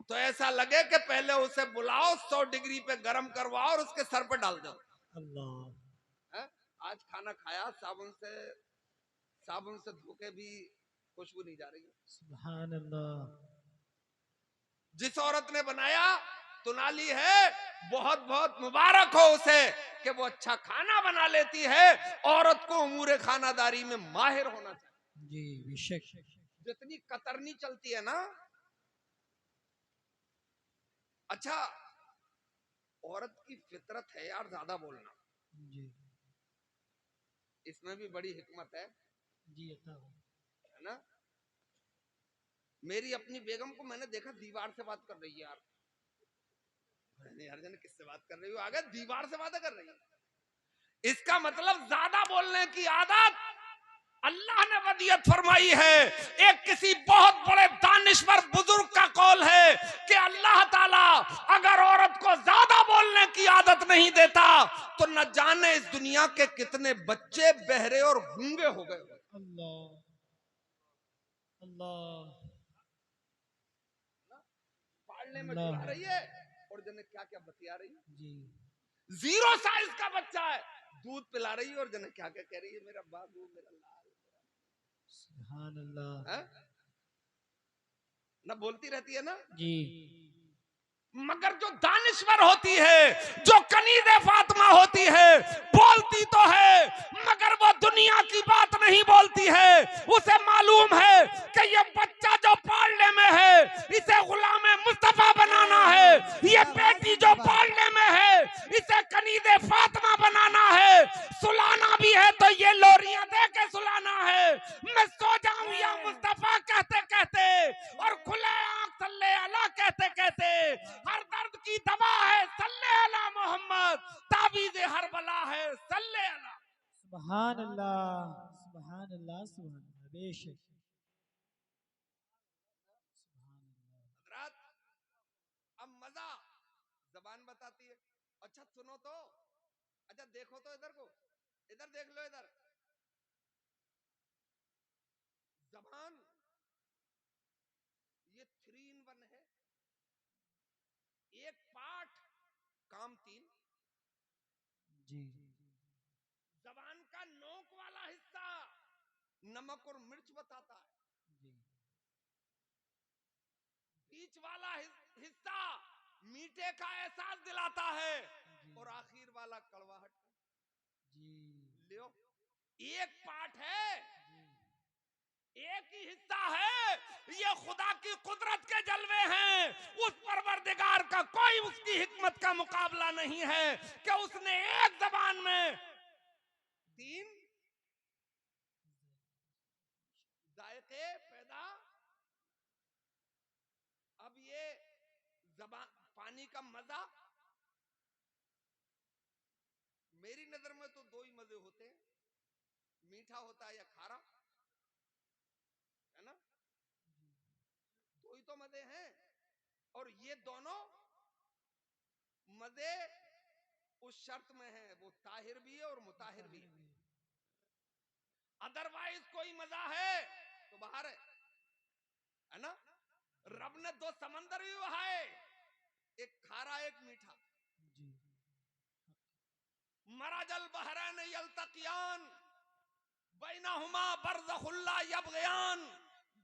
A: तो ऐसा लगे कि पहले उसे बुलाओ, 100 डिग्री पे गर्म करवाओ और उसके सर पे डाल दो।
B: अल्लाह
A: है? आज खाना खाया, साबुन से धोके भी खुशबू नहीं जा रही है।
B: सुभान अल्लाह
A: जिस औरत ने बनाया तुनाली है, बहुत बहुत मुबारक हो उसे कि वो अच्छा खाना बना लेती है। औरत को उमूरे खानादारी में माहिर होना चाहिए।
B: जी बेशक
A: जितनी कतरनी चलती है ना, अच्छा औरत की फितरत है यार ज्यादा बोलना,
B: जी
A: इसमें भी बड़ी हिकमत है
B: जी अता हो
A: है ना। मेरी अपनी बेगम को मैंने देखा दीवार से बात कर रही है यार। मैंने यार जाने किससे बात कर रही हो, आगे दीवार से बातें कर रही है। इसका मतलब ज्यादा बोलने की आदत अल्लाह ने वदियत फरमाई है। एक किसी बहुत बड़े दानिश्वर बुजुर्ग का कौल है कि अल्लाह ताला अगर औरत को ज्यादा बोलने की आदत नहीं देता तो न जाने इस दुनिया के कितने बच्चे बहरे और गूंगे हो गए।
B: अल्लाह अल्लाह
A: पालने में
B: अल्लाह
A: चुला रही है और जने क्या क्या बतिया रही है।
B: जी
A: 0 साइज का बच्चा है, दूध पिला रही है और जने क्या क्या कह रही है, मेरा बाबू, मेरा लाल
B: सुभान अल्लाह
A: है ना, बोलती रहती है ना।
B: जी
A: मगर जो दानिश्वर होती है, जो कनीज़े फातिमा होती है, बोलती तो है मगर वो दुनिया की बात नहीं बोलती है। उसे मालूम है कि ये बच्चा जो पालने में है इसे गुलाम मुस्तफा बनाना है, ये बेटी जो पालने में है इसे कनीज़े फातिमा बनाना है। सुलाना भी है तो ये लोरियां दे के सुलाना है। मैं सो जाऊं या मुस्तफा कहते कहते और खुले आंख सल्ले अला कहते कहते, हर दर्द की दवा है सल्ले अला मोहम्मद, ताबीज़ हर बला है सल्ले अला।
B: सुभान अल्लाह सुभान अल्लाह सुभान अल्लाह बेशक सुभान अल्लाह
A: हजरत अब मजा जबान बताती है। अच्छा सुनो तो, अच्छा देखो तो इधर को, इधर देख लो, इधर जबान ये 3 in 1 है। एक पार्ट काम 3।
B: जी
A: जबान का नोक वाला हिस्सा नमक और मिर्च बताता है,
B: जी
A: बीच वाला हिस्सा मीठे का एहसास दिलाता है
B: जी
A: और आखिर वाला कड़वाहट का।
B: जी
A: लियो, एक पार्ट है,
B: जी
A: एक ही हिस्सा है, ये खुदा की कुदरत के जलवे हैं। उस परवरदिगार का कोई उसकी हिकमत का मुकाबला नहीं है कि उसने एक जबान में 3 जायके पैदा। अब ये जबान पानी का मजा, मेरी नजर में तो 2 ही मजे होते हैं, मीठा होता है या खारा, है ना। 2 ही तो मजे हैं और ये दोनों मजे उस शर्त में है वो ताहिर भी है और मुताहिर भी है। अदरवाइज कोई मजा है तो बाहर है ना। रब ने 2 समंदर भी बहाए, एक खारा एक मीठा,
B: जी
A: मराजल बहरैन यल्तकियान बैनहुमा बरज़खुल्ला यबग़ियान,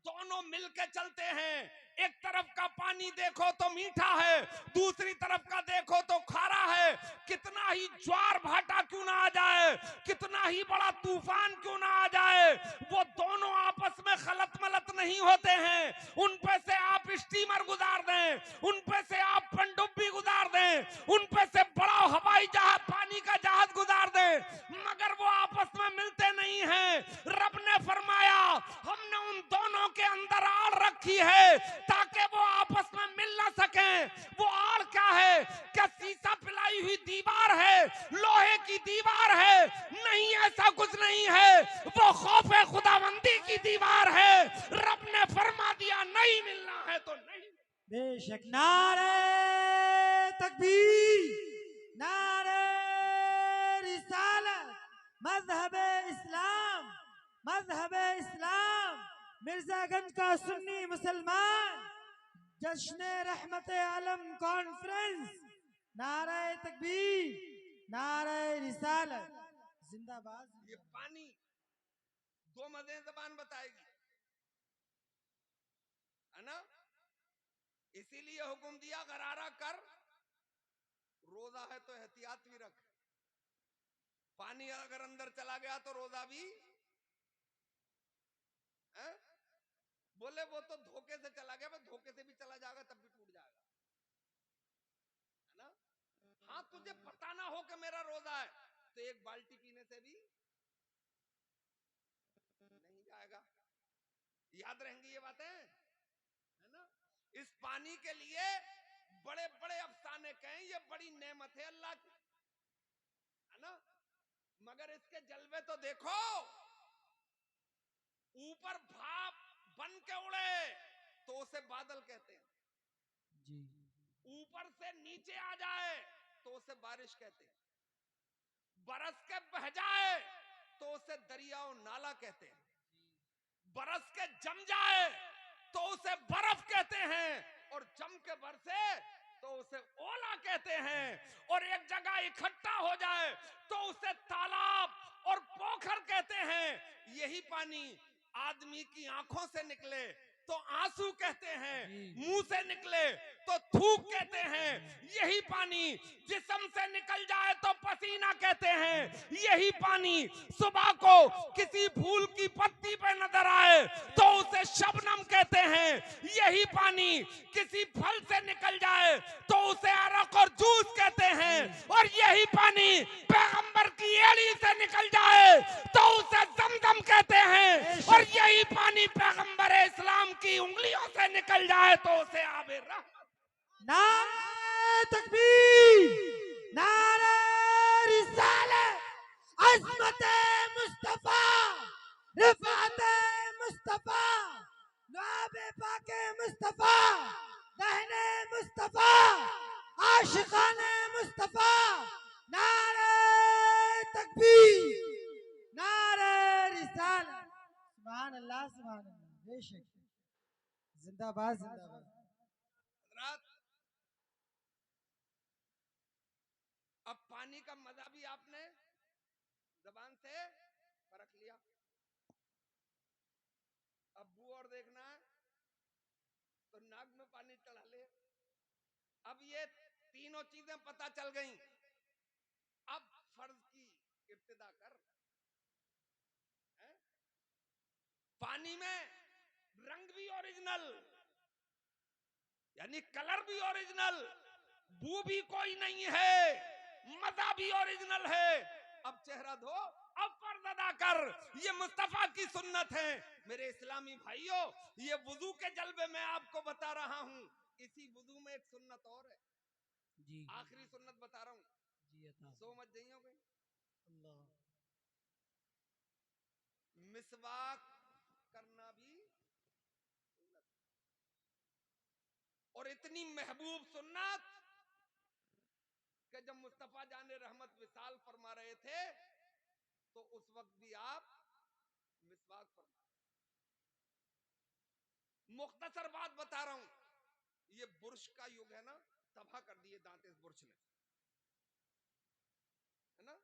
A: दोनों मिलके चलते हैं। एक तरफ का पानी देखो तो मीठा है, दूसरी तरफ का देखो तो खारा है। कितना ही ज्वार भाटा क्यों ना आ जाए, कितना ही बड़ा तूफान क्यों ना आ जाए, वो दोनों आपस में खलत मलत नहीं होते हैं। उन पे से आप स्टीमर गुजार दें, उन पे से आप पनडुब्बी गुजार दें, उन पे से बड़ा हवाई जहाज, पानी का जहाज गुजार दें, मगर वो आपस में मिलते नहीं हैं। रब ने फरमाया हमने उन दोनों के अंदर आड़ रखी है ताकि वो आपस में मिल ना सके। वो आड़ क्या है? क्या शीशा पिलाई हुई दीवार है, लोहे की दीवार है? नहीं, ऐसा कुछ नहीं है। वो खौफे खुदाबंदी की दीवार है। रब ने फरमा दिया नहीं मिलना है तो नहीं।
B: बेशक। नारे तकबीर, नारे रिसालत, मजहब इस्लाम, मजहब इस्लाम, मिर्जागंज का सुन्नी मुसलमान, जश्न रहमत आलम कॉन्फ्रेंस, नारे तकबीर, नारे रिसालत, जिंदाबाद।
A: ये पानी दो मजे जबान बताएगी, है ना? इसीलिए हुक्म दिया गरारा कर, रोजा है तो एहतियात भी रख। पानी अगर अंदर चला गया तो रोजा भी है? बोले वो तो धोखे से चला गया, वो धोखे से भी चला जाएगा तब भी टूट जाएगा, है ना? हाँ, तुझे पता ना हो कि मेरा रोजा है तो एक बाल्टी पीने से भी नहीं जाएगा। याद रहेंगी ये बातें, है ना? इस पानी के लिए बड़े बड़े अफसाने कहें, ये बड़ी नेमत है अल्लाह की, है ना? मगर इसके जलवे तो देखो, ऊपर भाप बन के उड़े तो उसे बादल कहते हैं,
B: जी।
A: ऊपर से नीचे आ जाए तो उसे बारिश कहते हैं, बरस के बह जाए तो उसे दरियाओ नाला कहते हैं, बरस के जम जाए तो उसे बर्फ कहते हैं, और जम के बरसे तो उसे ओला कहते हैं, और एक जगह इकट्ठा हो जाए तो उसे तालाब और पोखर कहते हैं। यही पानी आदमी की आंखों से निकले तो आंसू कहते हैं, मुंह से निकले तो थूक कहते हैं। यही पानी जिस्म से निकल जाए तो पसीना कहते हैं। यही पानी सुबह को किसी फूल की पत्ती पे नजर आए तो उसे शबनम कहते हैं। यही पानी किसी फल से निकल जाए तो उसे अरक और जूस कहते हैं, और यही पानी पैगंबर की एड़ी से निकल जाए तो उसे जमजम कहते हैं, और यही पानी पैगंबर इस्लाम की उंगलियों से निकल जाए तो उसे आबे रहमत।
B: नारे तकबीर, नारे रिसालत, अज़मत मुस्तफा, रिफात मुस्तफा, नाबे पाके मुस्तफा, दहने मुस्तफा, आशिकाने मुस्तफा, नारे तकबीर, नारे रिसालत। सुभान अल्लाह, सुभान अल्लाह। बेशक, जिंदाबाद, जिंदाबाद।
A: हज़रात, अब पानी का मजा भी आपने जबान से परख लिया। अब बू और देखना है तो नाक में पानी चढ़ा ले। अब ये तीनों चीजें पता चल गईं। अब फर्ज की इब्तिदा कर। है? पानी में रंग भी ओरिजिनल, यानी कलर भी ओरिजिनल, बू भी कोई नहीं है, मजा भी ओरिजिनल है। अब चेहरा धो, अब फर्ज अदा कर। ये मुस्तफा की सुन्नत है। मेरे इस्लामी भाइयों, ये वुजू के जलवे में आपको बता रहा हूं। इसी वुजू में एक सुन्नत और है,
B: जी
A: आखिरी सुन्नत बता रहा हूं,
B: जी। अता
A: सो मत जाइए हो गई।
B: अल्लाह।
A: मिसवाक करना भी सुन्नत, और इतनी महबूब सुन्नत कि जब मुस्तफा जाने रहमत विसाल फरमा रहे थे तो उस वक्त भी आप मिसवाक फरमा। मुख्तसर बात बता रहा हूं, ये बुर्श का युग है ना, तबाह कर दिए दांत इस बुर्श ने, है ना?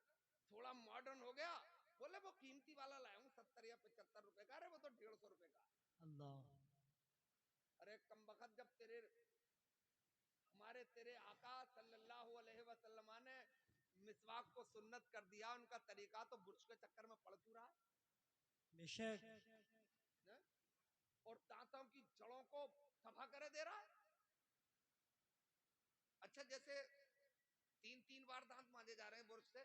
A: थोड़ा मॉडर्न हो गया, बोले वो कीमती वाला लाया हूँ 70 या 75 रुपए का। अरे वो तो 150 रुपए का।
B: अल्लाह।
A: अरे कम बखत, जब तेरे आका सल्लल्लाहु अलैहि वसल्लम ने मिसवाक को सुन्नत कर दिया, उनका तरीका, तो बुर्श के चक्कर में पड़ क्यों रहा
B: बेशक।
A: है? और दांतों की जड़ों को सफा करे दे रहा है। अच्छा, जैसे 3-3 बार दांत मांजे जा रहे हैं बुर्श से,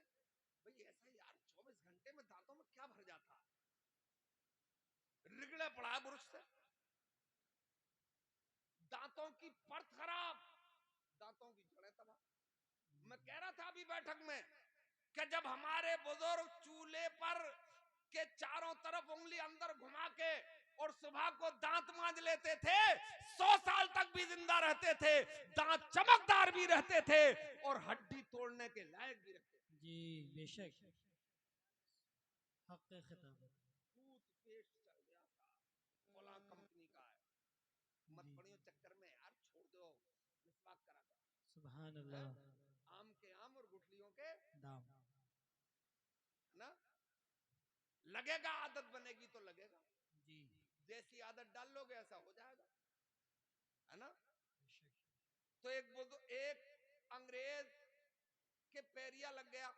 A: भाई ऐसा यार 24 घंटे में दांतों में क्या भर जाता है? रिगड़े पड़ा है बुर्श से, दांतों की परत खराब, दांतों की जड़ें तबाह। मैं कह रहा था अभी बैठक में कि जब हमारे बुजुर्ग चूल्हे पर के चारों तरफ उंगली अंदर घुमा के और सुबह को दांत मांज लेते थे, 100 साल तक भी जिंदा रहते थे, दांत चमकदार भी रहते थे और हड्डी तोड़ने के लायक भी रहते थे।
B: जी बेशक। हक खिताब।
A: टूथपेस्ट चल गया था, फला कंपनी का है, मत
B: जी।
A: पड़ियो चक्कर में यार, छोड़ दो, मिसवाक करा करो।
B: सुभान
A: हैं?
B: अल्लाह।
A: आम के आम और गुठलियों के
B: दाम।
A: ना, लगेगा, आदत बनेगी तो लगेगा,
B: जी
A: जैसी आदत डाल लोगे ऐसा हो जाएगा, है ना।
B: बेशक।
A: तो एक अंग्रेज के पैरिया लग गया,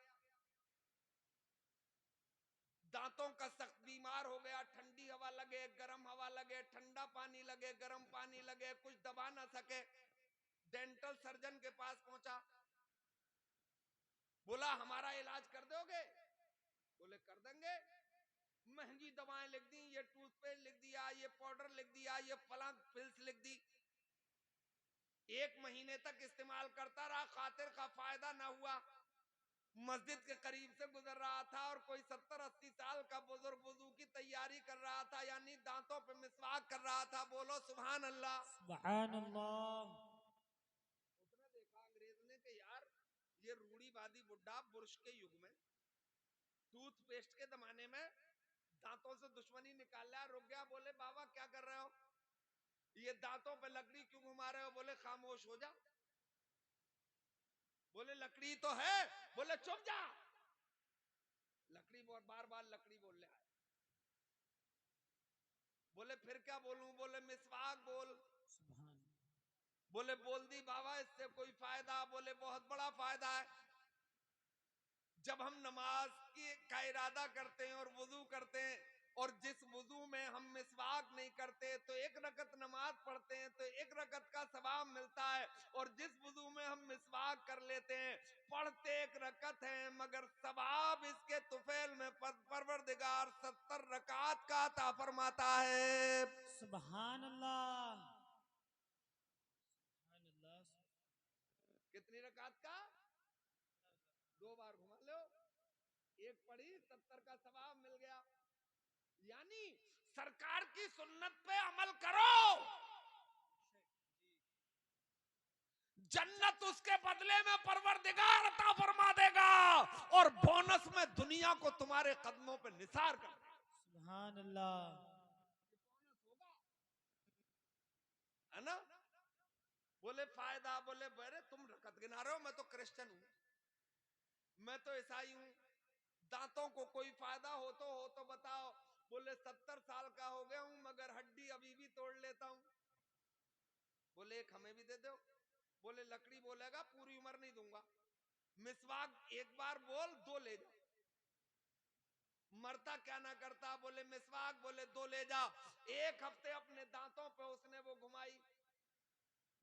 A: दांतों का सख्त बीमार हो गया, ठंडी हवा लगे, गर्म हवा लगे, ठंडा पानी लगे, गर्म पानी लगे, कुछ दबा ना सके, डेंटल सर्जन के पास पहुंचा, बोला हमारा इलाज कर दोगे? बोले कर देंगे। महंगी दवाएं लिख दी, ये टूथपेस्ट लिख दिया, ये पाउडर लिख दिया, ये फलां पिल्स लिख दी। 1 महीने तक इस्तेमाल करता रहा, खातिर का फायदा ना हुआ। मस्जिद के करीब से गुजर रहा था और कोई 70-80 साल का बुजुर्ग वुजू की तैयारी कर रहा था, यानी दांतों पे मिसवाक कर रहा था। बोलो सुभान अल्लाह।
B: सुभान अल्लाह।
A: उसने देखा अंग्रेज ने कि यार ये रूढ़ीवादी बुड्ढा बुर्श के युग में, टूथपेस्ट के जमाने में दांतों से दुश्मनी निकाल रहा है। रुक गया, बोले बाबा क्या कर रहे हो, ये दांतों पे लकड़ी क्यों घुमा रहे हो? बोले खामोश हो जा। बोले लकड़ी तो है। बोले चुप जा। लकड़ी बार बार लकड़ी बोल रहा है। बोले फिर क्या बोलूं? बोले मिसवाक बोल।
B: सुभान।
A: बोले बोल दी बाबा, इससे कोई फायदा? बोले बहुत बड़ा फायदा है। जब हम नमाज का इरादा करते हैं और वुजू करते हैं, और जिस वुजू में हम मिसवाक नहीं करते तो 1 रकत नमाज पढ़ते हैं तो 1 रकत का सवाब मिलता है, और जिस वुजू में हम मिसवाक कर लेते हैं, पढ़ते 1 रकत है मगर सवाब इसके तुफैल में परवरदिगार 70 रकात का अता फरमाता है।
B: सुभान अल्लाह। सुभान अल्लाह।
A: कितनी रकात का? 2 बार घुमा लो, 1 पढ़ी 70 का सवाब मिल गया। यानी सरकार की सुन्नत पे अमल करो, जन्नत उसके बदले में परवरदिगार अता फरमा देगा, और बोनस में दुनिया को तुम्हारे कदमों पे निसार कर देगा।
B: सुभान अल्लाह।
A: बोनस होगा, है ना। बोले फायदा? बोले बरे तुम रकत गिना रहे हो, मैं तो क्रिश्चियन हूं, मैं तो ईसाई हूं, दांतों को कोई फायदा हो तो बताओ। बोले 70 साल का हो गया हूं मगर हड्डी अभी भी तोड़ लेता हूं। बोले एक हमें भी दे दो। बोले लकड़ी बोलेगा पूरी उम्र नहीं दूंगा, मिसवाक 1 बार बोल 2 ले जा, मरता क्या ना करता। बोले मिसवाक, बोले 2 ले जा। 1 हफ्ते अपने दांतों पे उसने वो घुमाई,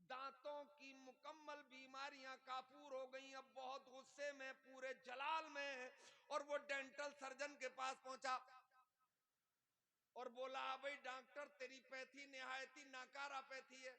A: दांतों की मुकम्मल बीमारियां काफूर हो गई। अब बहुत गुस्से में, पूरे जलाल में, और वो डेंटल सर्जन के पास पहुंचा और बोला भाई डॉक्टर तेरी पैथी निहायती नाकारा पैथी है।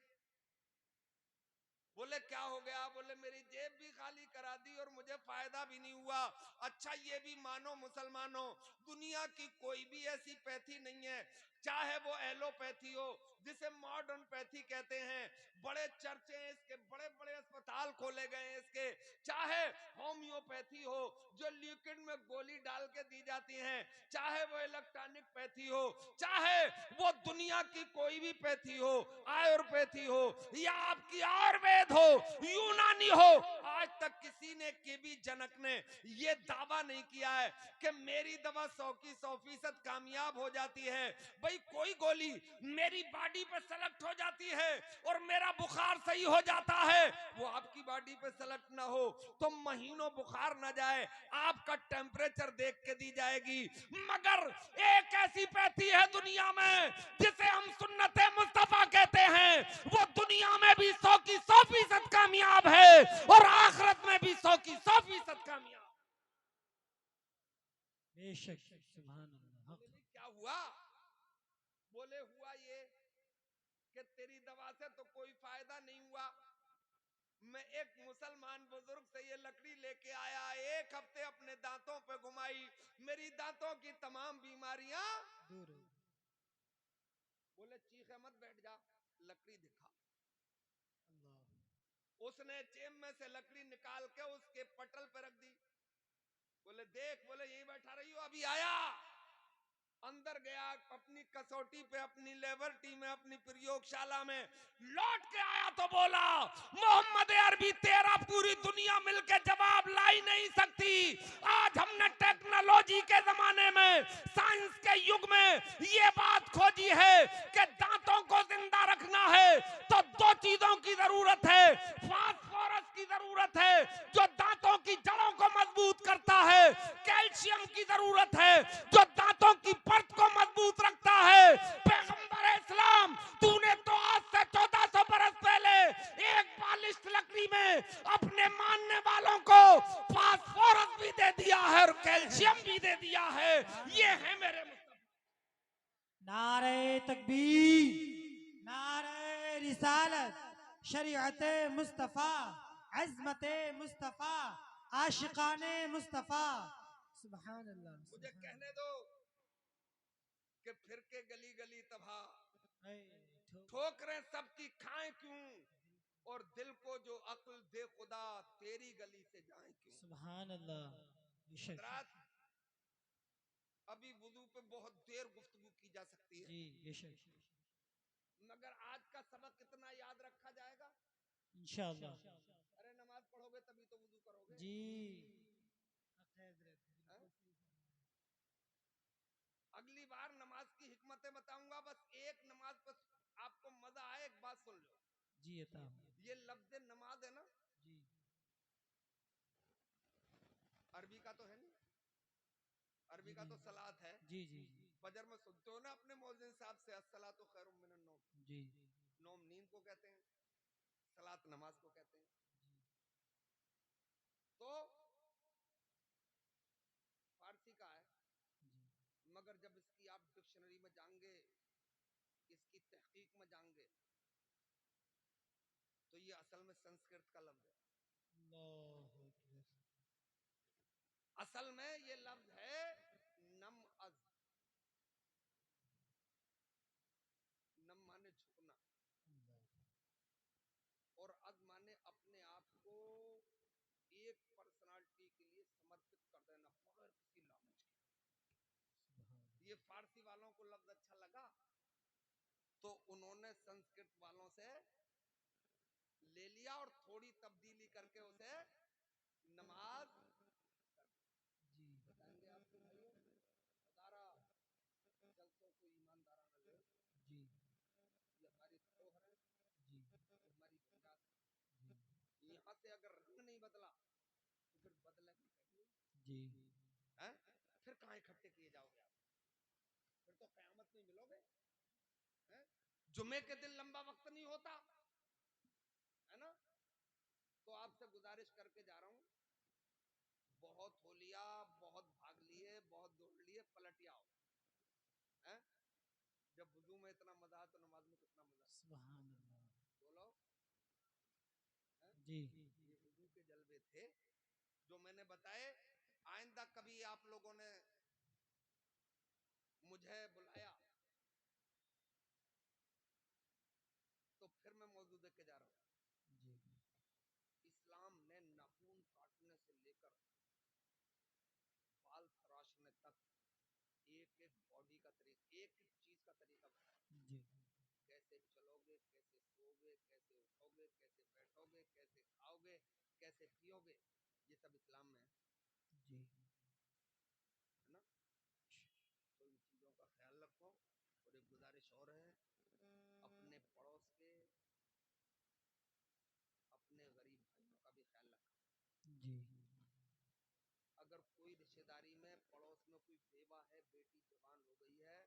A: बोले क्या हो गया? बोले मेरी जेब भी खाली करा दी और मुझे फायदा भी नहीं हुआ। अच्छा ये भी मानो मुसलमानों, दुनिया की कोई भी ऐसी पैथी नहीं है, चाहे वो एलोपैथी हो, जिसे मॉडर्न पैथी कहते हैं। बड़े चर्चे हैं इसके, बड़े बड़े अस्पताल खोले गए हैं इसके। चाहे होम्योपैथी हो जो लिक्विड में गोली डाल के दी जाती है, चाहे वो इलेक्ट्रॉनिक पैथी हो, चाहे वो दुनिया की कोई भी पैथी हो, आयुर्वेदी हो या आपकी आयुर्वेद हो, यूनानी हो, आज तक किसी ने केबी जनक ने ये दावा नहीं किया है कि मेरी दवा 100% कामयाब हो जाती है। भाई कोई गोली मेरी बॉडी पे सेलेक्ट हो जाती है और मेरा बुखार सही हो जाता है, वो आपकी बॉडी पे सेलेक्ट ना हो तो महीनों बुखार ना जाए, आपका टेम्परेचर देख के दी जाएगी। मगर एक ऐसी पैथी है दुनिया में जिसे हम सुन्नते मुस्तफा कहते हैं, वो दुनिया में भी 100% कामयाब है और आखिरत में भी 100% कामयाब।
B: बेशक सुभान अल्लाह।
A: क्या हुआ? बोले हुआ ये कि तेरी दवा से तो कोई फायदा नहीं हुआ। मैं एक मुसलमान बुजुर्ग से ये लकड़ी लेके आया, एक हफ्ते अपने दांतों पे घुमाई, मेरी दांतों की तमाम बीमारियां
B: दूर हो।
A: बोले चीखे मत, बैठ जा, लकड़ी दिखा।
B: अल्लाह।
A: उसने जेब में से लकड़ी निकाल के उसके पटल पे रख दी। बोले देख, बोले यही बैठा रही हो। अभी आया, अंदर गया, अपनी कसौटी पे, अपनी लेबोरेटरी में, अपनी प्रयोगशाला में लौट के आया तो बोला मोहम्मद अरबी तेरा पूरी दुनिया मिलके जवाब ला ही नहीं सकती। आज हमने टेक्नोलॉजी के जमाने में, साइंस के युग में ये बात खोजी है कि दांतों को जिंदा रखना है तो दो चीजों की जरूरत है। फास्फोरस की जरूरत है जो दांतों की जड़ों को मजबूत करता है, कैल्शियम की जरूरत है जो दांतों की परत को मजबूत रखता है। पैगंबर इस्लाम, तूने तो आज से 1400 बरस पहले एक बालिश लकड़ी में अपने मानने वालों को फास्फोरस भी दे दिया है और कैल्शियम भी दे दिया है। ये है मेरे
B: नारे तकबीर, नारे रिसालत, शरीयत मुस्तफ़ा, अज़मत मुस्तफ़ा, आशिकाने मुस्तफ़ा। सुभान अल्लाह।
A: मुझे कहने दो कि फिर के गली गली तबाह, ठोकरें सबकी खाएं क्यों, और दिल को जो अक्ल दे खुदा तेरी गली से जाए क्यों।
B: सुभान अल्लाह।
A: हज़रात, अभी वुजू पे बहुत देर गुफ्तगू की जा सकती है,
B: जी बेशक,
A: मगर आज का सबक कितना याद रखा जाएगा?
B: इंशाअल्लाह।
A: अरे नमाज पढ़ोगे तभी तो वुजू करोगे
B: जी।
A: अगली बार नमाज की हिकमतें बताऊंगा, बस एक नमाज पर आपको मजा आए, एक बात सुन लो।
B: जी अता।
A: ये लफ्ज नमाज है ना,
B: जी
A: अरबी का तो है नहीं, अरबी का तो सलात है।
B: जी जी जी
A: फजर में सुनते हो ना अपने मौज़िन साहब से, अस्सलातु खैरुम मिनन नौम।
B: जी
A: नौम नींद को कहते हैं, सलात नमाज को कहते हैं। तो फारसी का है, मगर जब इसकी आप डिक्शनरी में जाएंगे, इसकी तहकीक में जाएंगे, तो ये असल में संस्कृत का लफ्ज है। असल में ये लफ्ज है नम अज। नम माने झुकना और अज माने अपने आप को एक पर्सनालिटी के लिए समर्पित कर देना बगैर किसी लालच के। ये फारसी वालों को लफ्ज अच्छा लगा तो उन्होंने संस्कृत वालों से ले लिया और थोड़ी तब्दीली करके उसे नमाज जी बताएंगे आपके भाइयों। दारा जलसों को ईमानदाराना ले जी, ये हमारी धरोहर है जी, ये हमारी विरासत जी। यहाँ से अगर रंग नहीं बदला तो फिर बदलेगा कहीं जी, हैं? फिर कहाँ इकट्ठे किए जाओगे आप? फिर तो कयामत में मिलोगे, हैं? जुमे के दिन लंबा वक्त नहीं होता है ना। तो आपसे गुजारिश करके जा रहा हूं, बहुत हो लिया, बहुत भाग लिए, बहुत दौड़ लिए, पलट आओ। हैं? जब वुजू में इतना मजा तो नमाज में कितना मजा। सुभान अल्लाह। बोलो जी। ये वुजू के जलवे थे जो मैंने बताए। आइंदा कभी आप लोगों ने मुझे बुलाया देख के जा रहा हूँ।
B: जी
A: इस्लाम ने नाखून काटने से लेकर बाल तराशने तक एक एक बॉडी का तरीका, एक एक चीज का तरीका बताया।
B: जी
A: कैसे चलोगे, कैसे सोओगे, कैसे उठोगे, कैसे बैठोगे, कैसे खाओगे, कैसे पियोगे, ये सब इस्लाम में है
B: जी
A: ना। तो इन चीजों का ख्याल रखो। और एक गुजारिश और है, अपने पड़ोस के, अपने गरीब भाइयों का भी ख्याल रखो।
B: जी
A: अगर कोई रिश्तेदारी में पड़ोस में कोई बेवा है, बेटी जवान हो गई है,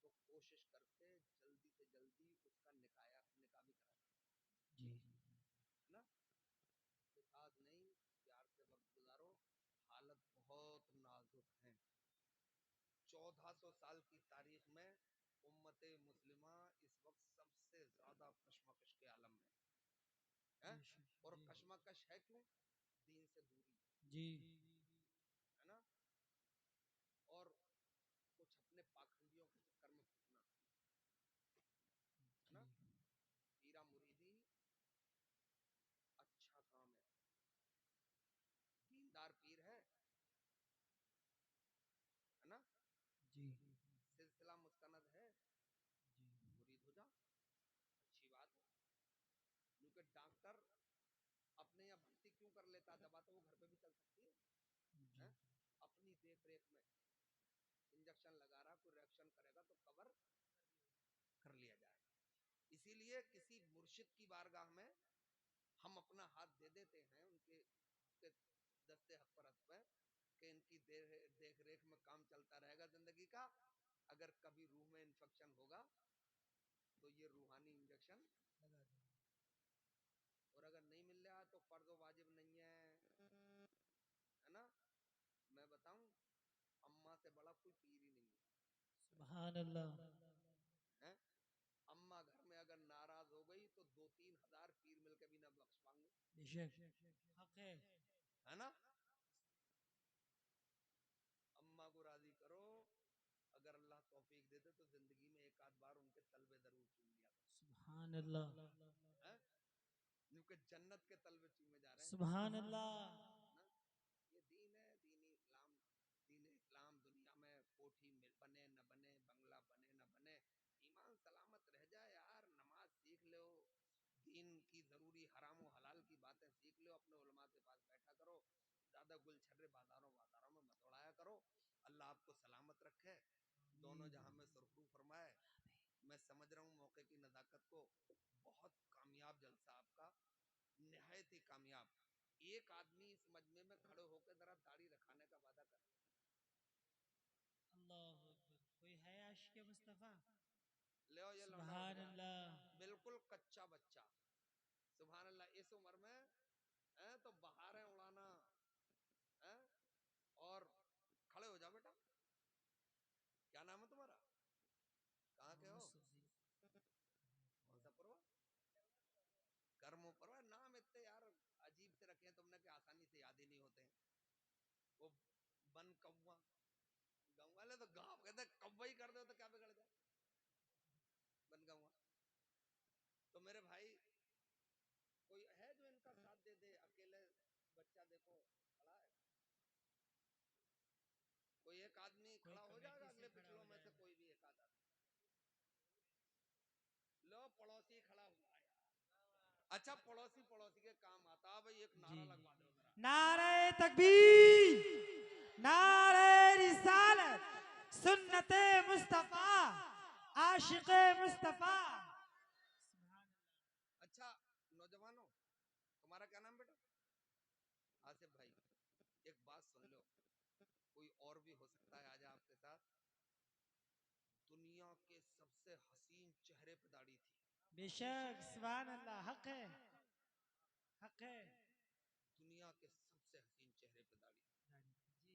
A: तो कोशिश करके जल्दी से जल्दी उसका निकाह भी करा दे,
B: जी
A: है ना। फिसाद नहीं, प्यार से वक्त गुजारो। हालत बहुत नाजुक है। 1400 साल की तारीख में उम्मत मुस्लिमा इस वक्त सबसे ज्यादा कशमकश के आलम में है।
B: बेशक
A: और
B: जी
A: कशमकश है क्यों? दीन से दूरी,
B: जी
A: है ना। और कुछ अपने पाखंडियों के चक्कर में फंसना, है ना।
B: जी
A: पीरा मुरीदी अच्छा काम है, दीनदार पीर है ना।
B: जी
A: सिलसिला मुस्तनद है,
B: जी
A: मुरीद हो जा, अच्छी बात है। क्योंकि डॉक्टर अपने यहाँ भर्ती क्यों कर लेता, दवा तो वो घर पे भी चल सकती है?
B: जी
A: अपनी देख रेख में इंजेक्शन लगा रहा, कोई रिएक्शन करेगा तो कवर कर लिया जाएगा। इसीलिए किसी मुर्शिद की बारगाह में हम अपना हाथ दे देते हैं, उनके दस्ते हक पर हक पे, कि इनकी देख रेख में काम चलता रहेगा जिंदगी का। अगर कभी रूह में इन्फेक्शन होगा तो ये रूहानी इंजेक्शन
B: लगा दो।
A: और अगर नहीं मिल रहा तो फर्ज वाजिब नहीं है ना। मैं बताऊं, अम्मा से बड़ा कोई पीर ही नहीं
B: सुभान अल्लाह
A: है। अम्मा घर में अगर नाराज हो गई तो 2-3 हजार पीर मिलकर भी ना बख्श पाएंगे,
B: बेशक हक
A: है ना। अम्मा को राजी करो। अगर अल्लाह तौफीक दे दे तो जिंदगी में एक आध बार उनके तलबे जरूर चूम लिया
B: सुभान अल्लाह
A: है, क्योंकि जन्नत के तलबे चूमे जा रहे हैं
B: सुभान अल्लाह
A: ना। ये दीन है, दीन इस्लाम। दीन इस्लाम दुनिया में कोठी बने न बने, बंगला बने न बने, ईमान सलामत रह जाए यार। नमाज सीख लो, दीन की जरूरी हराम और हलाल की बातें सीख लो, अपने उलमा के पास बैठा करो, ज्यादा गुलछर्रे बाजारों बाजारों में मत उड़ाया करो। अल्लाह आपको सलामत रखे, दोनों जहां में सुरखरू फरमाए। मैं समझ रहा हूँ मौके की नजाकत को, बहुत कामयाब जलसा आपका, निहायत ही कामयाब। एक आदमी इस मजमे में खड़े होकर जरा दाढ़ी रखाने का वादा कर,
B: अल्लाह अकबर। कोई है आशिक मुस्तफा?
A: ले आओ ये लौंडा उठ
B: सुभान
A: गया,
B: अल्लाह
A: बिल्कुल कच्चा बच्चा। सुभान अल्लाह। इस उम्र में तो बहारें उड़ाना है। और खड़े हो जाओ बेटा, क्या नाम है तुम्हारा, कहाँ के
B: मोहम्मद
A: हो,
B: सब्जी
A: कौन सा परवा, कर्मों परवा। नाम इतने यार अजीब से रखे हैं तुमने कि आसानी से याद ही नहीं होते हैं। वो बन कौवा, गाँव वाले तो गाँव कहते कौवा ही कर दो तो क्या बिगड़ जाए, बन कौवा। तो मेरे भाई कोई है जो इनका साथ दे दे? अकेले बच्चा देखो खड़ा है, कोई एक आदमी
B: कोई
A: खड़ा हो जाएगा,
B: कमेटी से
A: अगले
B: खड़ा
A: पिछलों
B: हो
A: में से
B: जाए।
A: कोई भी एक आध आदमी। लो पड़ोसी खड़ा हुआ है। अच्छा, पड़ोसी पड़ोसी के काम आता। भाई एक
B: जी
A: नारा लगवा दो जरा।
C: नारे तकबीर, नारे रिसालत, सुन्नते मुस्तफा, आशिक मुस्तफा।
A: अच्छा नौजवानों, तुम्हारा क्या नाम बेटा? आसिफ भाई, एक बात सुन लो, कोई और भी हो सकता है आज आपके साथ। दुनिया के सबसे हसीन चेहरे पे दाढ़ी थी,
C: बेशक सुभान अल्लाह, हक है, हक है।
A: दुनिया के सबसे हसीन चेहरे पे दाढ़ी।
C: जी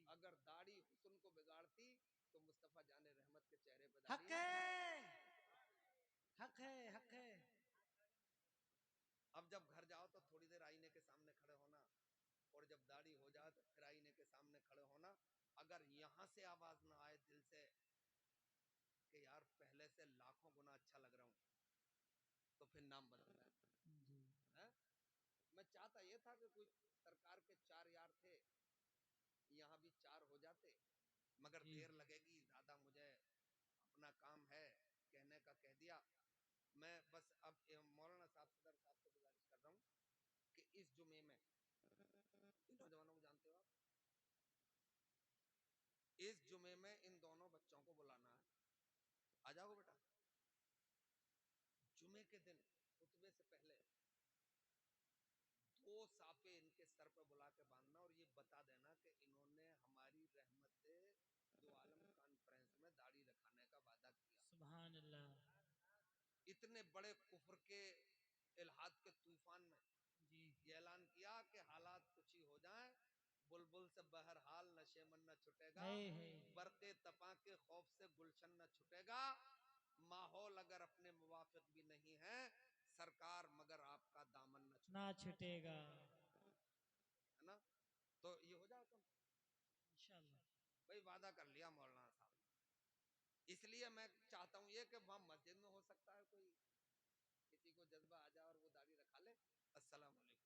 A: अगर दाढ़ी हुस्न को बिगाड़ती तो मुस्तफा जाने रहमत के चेहरे पे
C: हक
A: दाढ़ी।
C: है, हक है, हक है।
A: अब जब घर जाओ तो थोड़ी देर आईने के सामने खड़े होना, और जब दाढ़ी हो जाए तो फिर आईने के सामने खड़े होना। अगर यहां से आवाज ना आए दिल से कि यार पहले से लाखों गुना अच्छा लग रहा हूं, तो फिर नाम बदलना है। चाहता ये था कि कुछ सरकार के 4 यार थे, यहाँ भी 4 हो जाते, मगर
B: जी
A: देर लगेगी ज्यादा, मुझे अपना काम है, कहने का कह दिया। मैं बस अब मौलाना साहब सदर साहब से गुजारिश कर रहा हूँ कि इस जुमे में इन नौजवानों को जानते हो आप, इस जुमे में इन दोनों बच्चों को बुलाना है। आ जाओ बेटा, जुमे के दिन खुतबे से पहले 2 साफे इनके सर पे बुला के बांधना और ये बता देना कि इन्होंने हमारी रहमत दो आलम कॉन्फ्रेंस में दाढ़ी रखाने का वादा किया।
B: सुभान अल्लाह।
A: इतने बड़े कुफर के इल्हाद के तूफान में
B: जी
A: ये ऐलान किया कि हालात कुछ ही हो जाएं, बुलबुल से बहरहाल नशे मन न छुटेगा,
B: है
A: बरके तपा के खौफ से गुलशन न छुटेगा, माहौल अगर अपने मुवाफिक भी नहीं है सरकार मगर आपका दामन न छुटेगा,
B: ना छुटेगा
A: है ना। तो ये हो जाए तो
B: इंशाल्लाह।
A: भाई वादा कर लिया मौलाना साहब ने। इसलिए मैं चाहता हूँ ये कि वहां मस्जिद में हो सकता है कोई किसी को जज्बा आ जाए और वो दाढ़ी रखा ले। अस्सलाम वालेकुम।